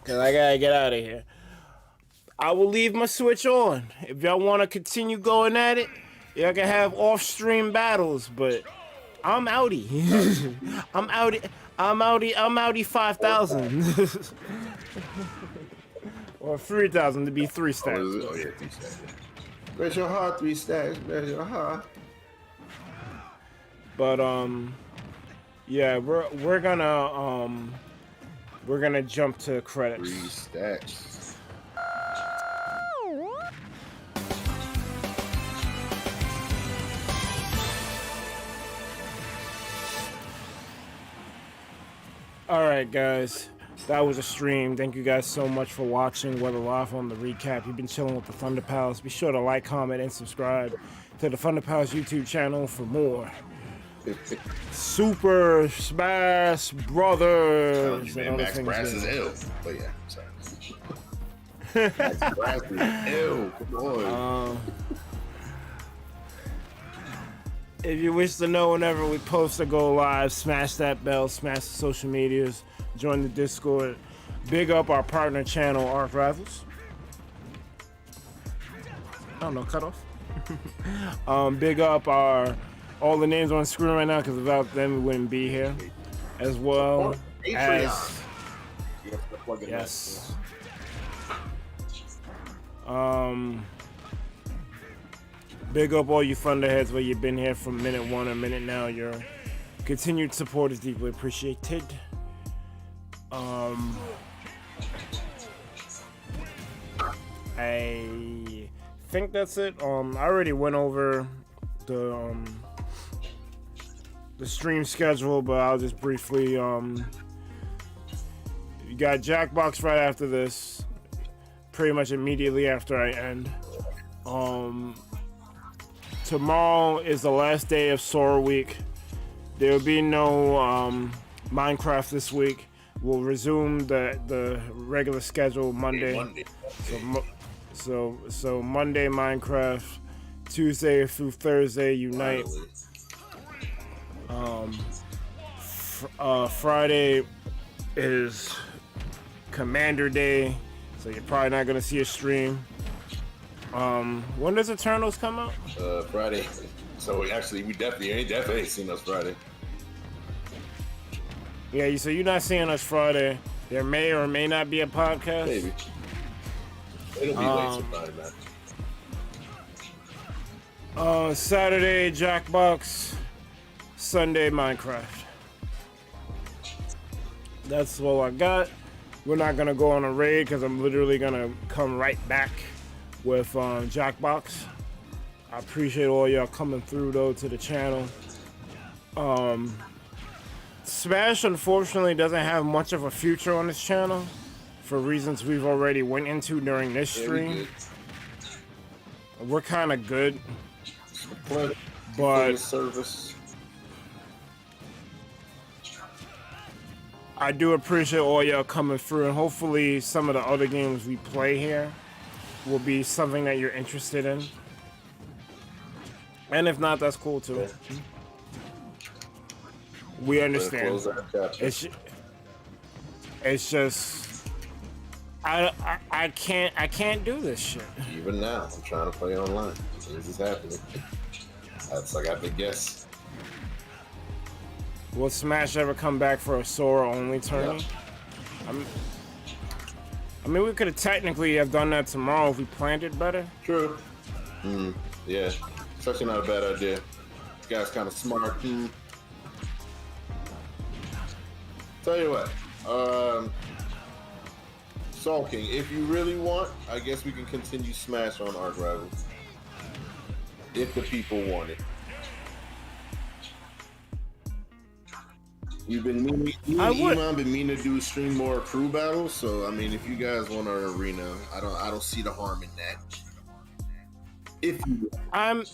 Cause I gotta get out of here. I will leave my Switch on. If y'all want to continue going at it, y'all can have off-stream battles. But I'm outie. I'm outie 5,000 or 3,000 to be 3 stacks. Oh yeah, 3 stacks. Where's your heart? 3 stacks. Where's your heart? But yeah, we're gonna jump to credits. 3 stacks. Alright guys, that was a stream. Thank you guys so much for watching, whether live on the recap. You've been chilling with the ThunderPals. Be sure to like, comment, and subscribe to the ThunderPals YouTube channel for more. Super Smash Brothers. Man, Max Brass is ill. But yeah, sorry. Max Brass is ill. Come on. If you wish to know whenever we post or go live, smash that bell, smash the social medias, join the Discord. Big up our partner channel, Arc Rivals. I don't know, cut off. Big up all the names on screen right now, because without them we wouldn't be here. As well as yes. Big up all you Thunderheads where you've been here from minute one or minute now. Your continued support is deeply appreciated. I think that's it. I already went over the stream schedule, but I'll just briefly you got Jackbox right after this, pretty much immediately after I end. Tomorrow is the last day of Sora Week. There will be no Minecraft this week. We'll resume the regular schedule Monday. So Monday Minecraft, Tuesday through Thursday Unite. Friday is Commander Day, so you're probably not gonna see a stream. When does Eternals come out? Friday. So actually, we definitely ain't seen us Friday. Yeah, so you're not seeing us Friday. There may or may not be a podcast. Maybe. It'll be late sometime, man. Saturday Jackbox, Sunday Minecraft. That's all I got. We're not gonna go on a raid because I'm literally gonna come right back with Jackbox. I appreciate all y'all coming through though to the channel. Smash unfortunately doesn't have much of a future on this channel for reasons we've already went into during this stream. We're kind of good, but service. I do appreciate all y'all coming through, and hopefully some of the other games we play here will be something that you're interested in. And if not, that's cool too. We understand. It's just I can't do this shit. Even now, I'm trying to play online. This is happening. That's I got to guess. Will Smash ever come back for a Sora only tourney? Yeah. I mean, we could have technically have done that tomorrow if we planned it better. True. Yeah. It's actually not a bad idea. This guy's kind of smart. Tell you what. Sulking, if you really want, I guess we can continue Smash on Arc Rivals. If the people want it. You've been meaning, Iman been meaning to stream more crew battles, so I mean, if you guys want an arena, I don't see the harm in that. If you, I'm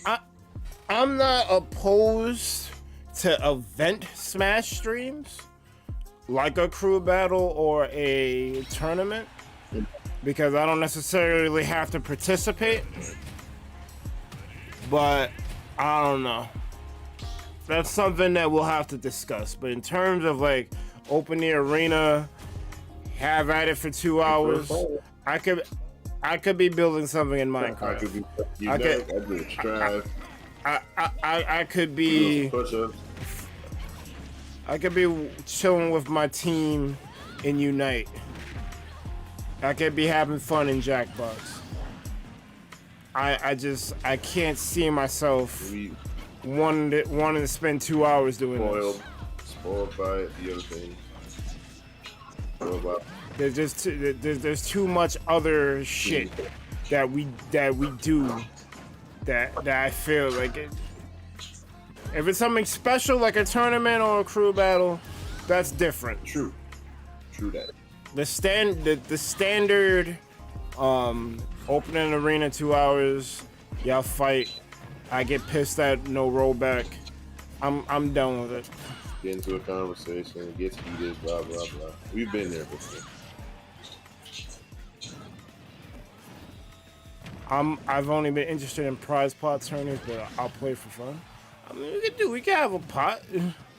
not opposed to event Smash streams, like a crew battle or a tournament, because I don't necessarily have to participate. But I don't know. That's something that we'll have to discuss. But in terms of like open the arena, have at it for 2 hours, I could be building something in Minecraft. I could be chilling with my team in Unite. I could be having fun in Jackbox. I can't see myself wanting to spend 2 hours doing this. Spoiled by the other thing. There's too much other shit that we do that I feel like it. If it's something special like a tournament or a crew battle, that's different. True that. The standard opening an arena 2 hours, y'all fight, I get pissed at no rollback. I'm done with it. Get into a conversation, it gets heated, blah blah blah. We've been there before. I've only been interested in prize pot tourneys, but I'll play for fun. I mean, we can have a pot.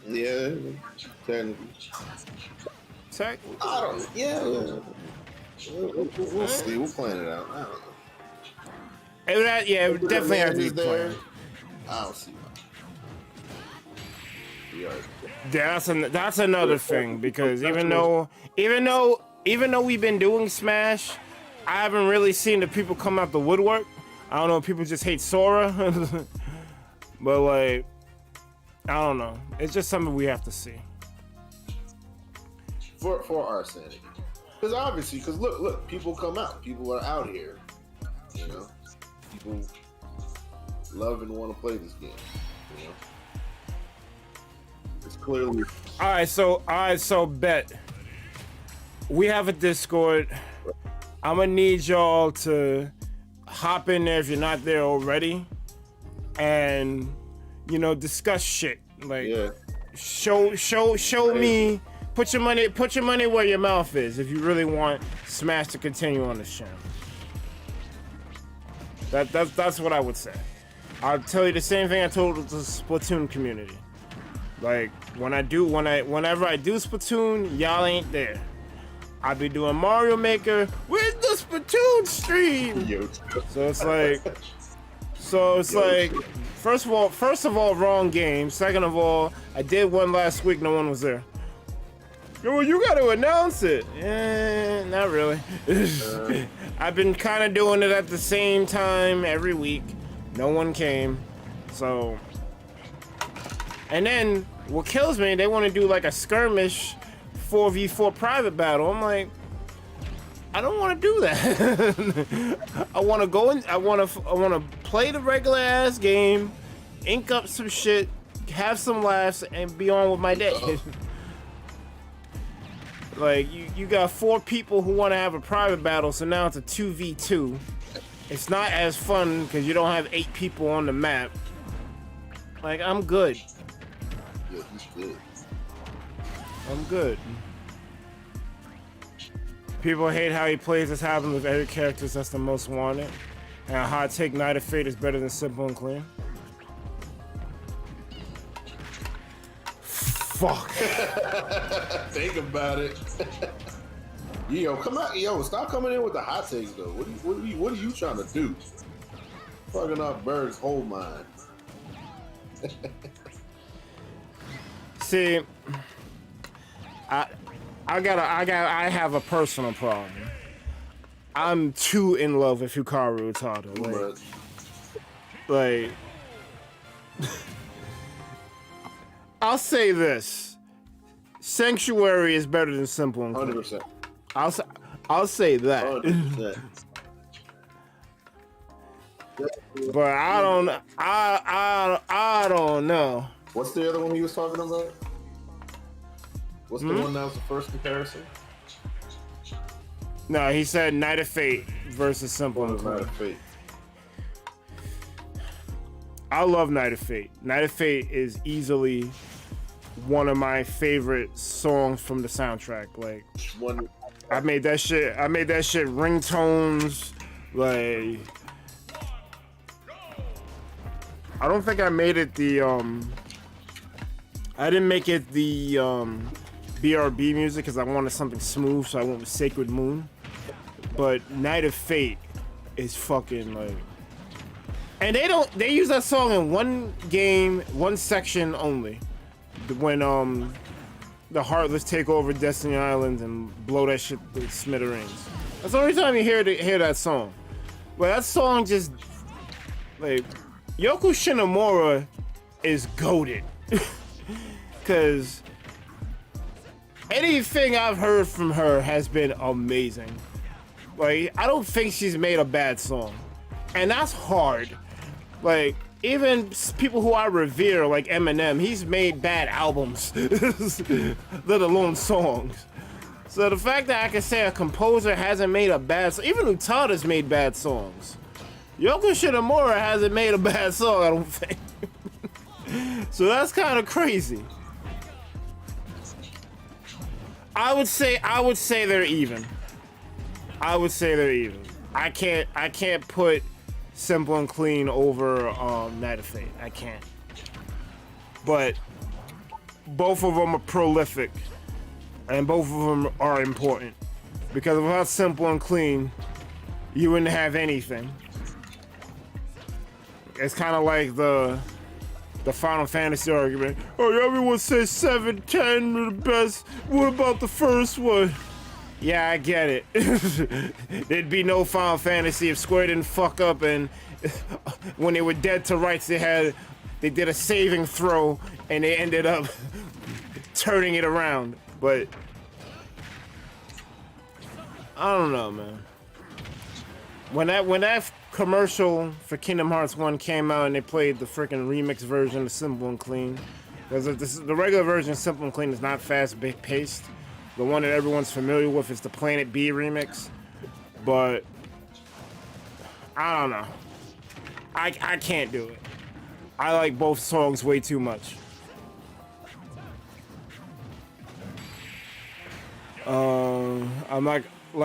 Yeah, technically. I don't. Yeah. We'll see. We'll plan it out. I don't know. It would definitely have to be there. planned. I don't see why. Yeah, that's another thing, because even though we've been doing Smash, I haven't really seen the people come out the woodwork. I don't know if people just hate Sora, but like, I don't know. It's just something we have to see. For our sanity, because obviously, look, people come out. People are out here. You know, people love and want to play this game. You know, it's clearly. All right, so bet we have a Discord. I'm gonna need y'all to hop in there if you're not there already, and discuss shit. Like, yeah. show me. Put your money where your mouth is if you really want Smash to continue on this channel. That's what I would say. I'll tell you the same thing I told the Splatoon community. Like, whenever I do Splatoon, y'all ain't there. I'll be doing Mario Maker with the Splatoon stream. So it's like, first of all, wrong game. Second of all, I did one last week, no one was there. Yo, you gotta announce it. Not really. I've been kind of doing it at the same time every week. No one came. So, and then what kills me, they want to do like a skirmish 4v4 private battle. I'm like, I don't want to do that. I want to go in. I want to play the regular ass game, ink up some shit, have some laughs, and be on with my day. Like, you got 4 people who want to have a private battle, so now it's a 2v2. It's not as fun because you don't have 8 people on the map. Like, I'm good. Yeah, he's good. I'm good. People hate how he plays. This happens with every character that's the most wanted. And a hot take, Night of Fate is better than Simple and Clean. Fuck. Think about it. Yo, come out. Yo, stop coming in with the hot takes, though. What are you trying to do? Fucking up Bird's whole mind. See, I have a personal problem. I'm too in love with Hikaru Utada. Like I'll say this: Sanctuary is better than Simple and Clean. 100%. I'll say that. 100%. But I don't know. What's the other one he was talking about? What's the one that was the first comparison? No, he said Night of Fate versus Simple and Clean. Night of Fate. I love Night of Fate. Night of Fate is easily one of my favorite songs from the soundtrack. Like, I made that shit ringtones. Like, I don't think I made it I didn't make it the BRB music because I wanted something smooth, so I went with Sacred Moon. But Night of Fate is fucking like, and they use that song in one game, one section only. When the Heartless take over Destiny Island and blow that shit to smithereens. That's the only time you hear that song. But that song just, like, Yoko Shinomura is goated. Cause anything I've heard from her has been amazing. Like, I don't think she's made a bad song. And that's hard. Like, even people who I revere, like Eminem, he's made bad albums, let alone songs. So the fact that I can say a composer hasn't made a bad song, even Utada's made bad songs. Yoko Shinomura hasn't made a bad song, I don't think. So that's kind of crazy. I would say they're even. I would say they're even. I can't put Simple and Clean over Night of Fate. I can't. But both of them are prolific, and both of them are important. Because without Simple and Clean, you wouldn't have anything. It's kind of like the Final Fantasy argument. Oh, everyone says 7, 10 are the best. What about the first one? Yeah, I get it. There'd be no Final Fantasy if Square didn't fuck up, and when they were dead to rights, they did a saving throw and they ended up turning it around. But I don't know, man. When that commercial for Kingdom Hearts 1 came out and they played the freaking remix version of Simple and Clean, because the regular version of Simple and Clean is not fast paced. The one that everyone's familiar with is the Planet B remix. But I don't know. I can't do it. I like both songs way too much. I'm not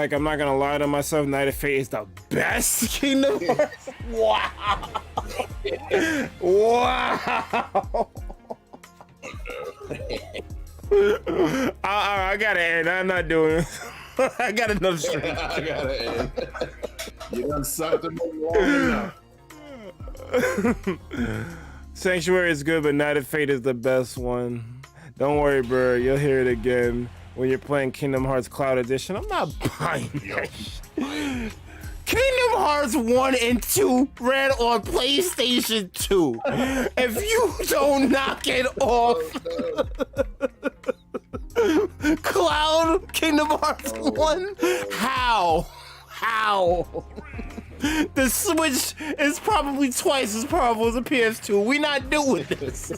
gonna lie to myself. Night of Fate is the best Kingdom Hearts. Wow. Wow. I gotta end. I'm not doing it. I got another stream. I gotta end. You done sucked them long enough. Sanctuary is good, but Night of Fate is the best one. Don't worry, bro. You'll hear it again when you're playing Kingdom Hearts Cloud Edition. I'm not buying that shit. Kingdom Hearts 1 and 2 ran on PlayStation 2. If you don't knock it off, Cloud Kingdom Hearts 1, how? The Switch is probably twice as powerful as a PS2. We not doing this.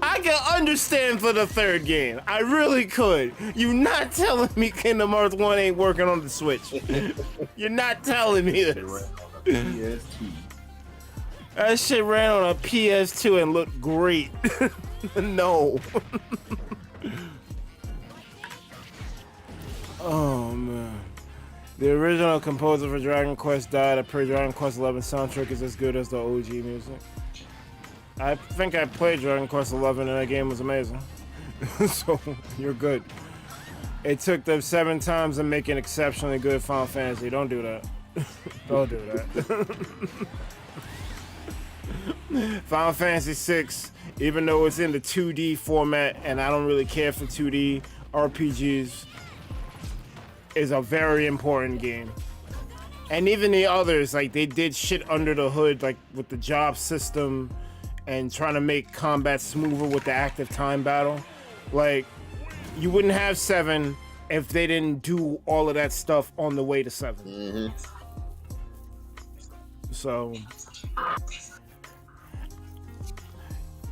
I can understand for the third game. I really could. You not telling me Kingdom Hearts 1 ain't working on the Switch. You're not telling me this. That shit ran on a PS2 and looked great. No. Oh, man. The original composer for Dragon Quest died. I pray Dragon Quest 11 soundtrack is as good as the OG music. I think I played Dragon Quest 11 and that game was amazing. So, you're good. It took them 7 times to make an exceptionally good Final Fantasy. Don't do that. Don't do that. Final Fantasy 6, even though it's in the 2D format, and I don't really care for 2D RPGs, is a very important game. And even the others, like, they did shit under the hood, like with the job system and trying to make combat smoother with the active time battle. Like, you wouldn't have 7 if they didn't do all of that stuff on the way to 7. Mm-hmm. So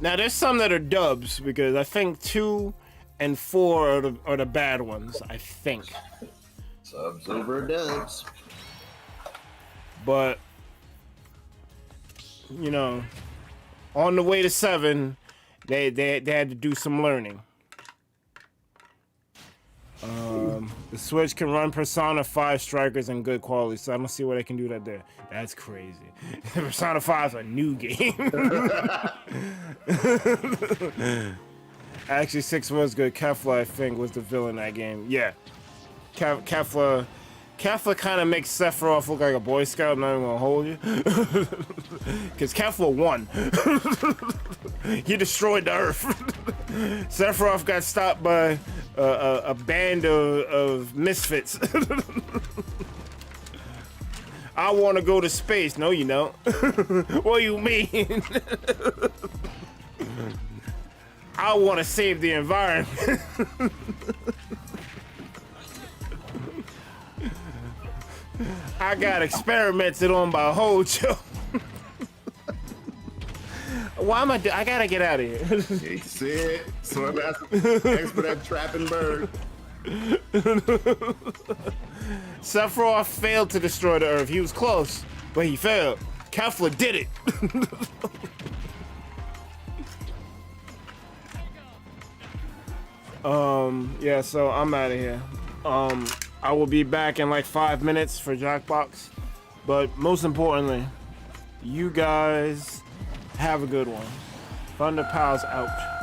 now there's some that are dubs, because I think 2 and 4 are the bad ones, I think. Subs over dubs. But, you know, on the way to 7, they had to do some learning. The Switch can run Persona 5 Strikers in good quality, so I don't see why they can do that there. That's crazy. Persona 5 is a new game. Actually, 6 was good. Kefla, I think, was the villain in that game. Yeah. Kefla kind of makes Sephiroth look like a Boy Scout. I'm not even gonna hold you. Because Kefla won. He destroyed the Earth. Sephiroth got stopped by a band of misfits. I want to go to space. No, you don't. What do you mean? I want to save the environment. I got experimented on by Hojo. Why am I gotta get out of here. He said, swim expert at trapping bird. Sephiroth failed to destroy the Earth. He was close, but he failed. Kefla did it. Yeah, so I'm out of here. I will be back in like 5 minutes for Jackbox. But most importantly, you guys have a good one. ThunderPals out.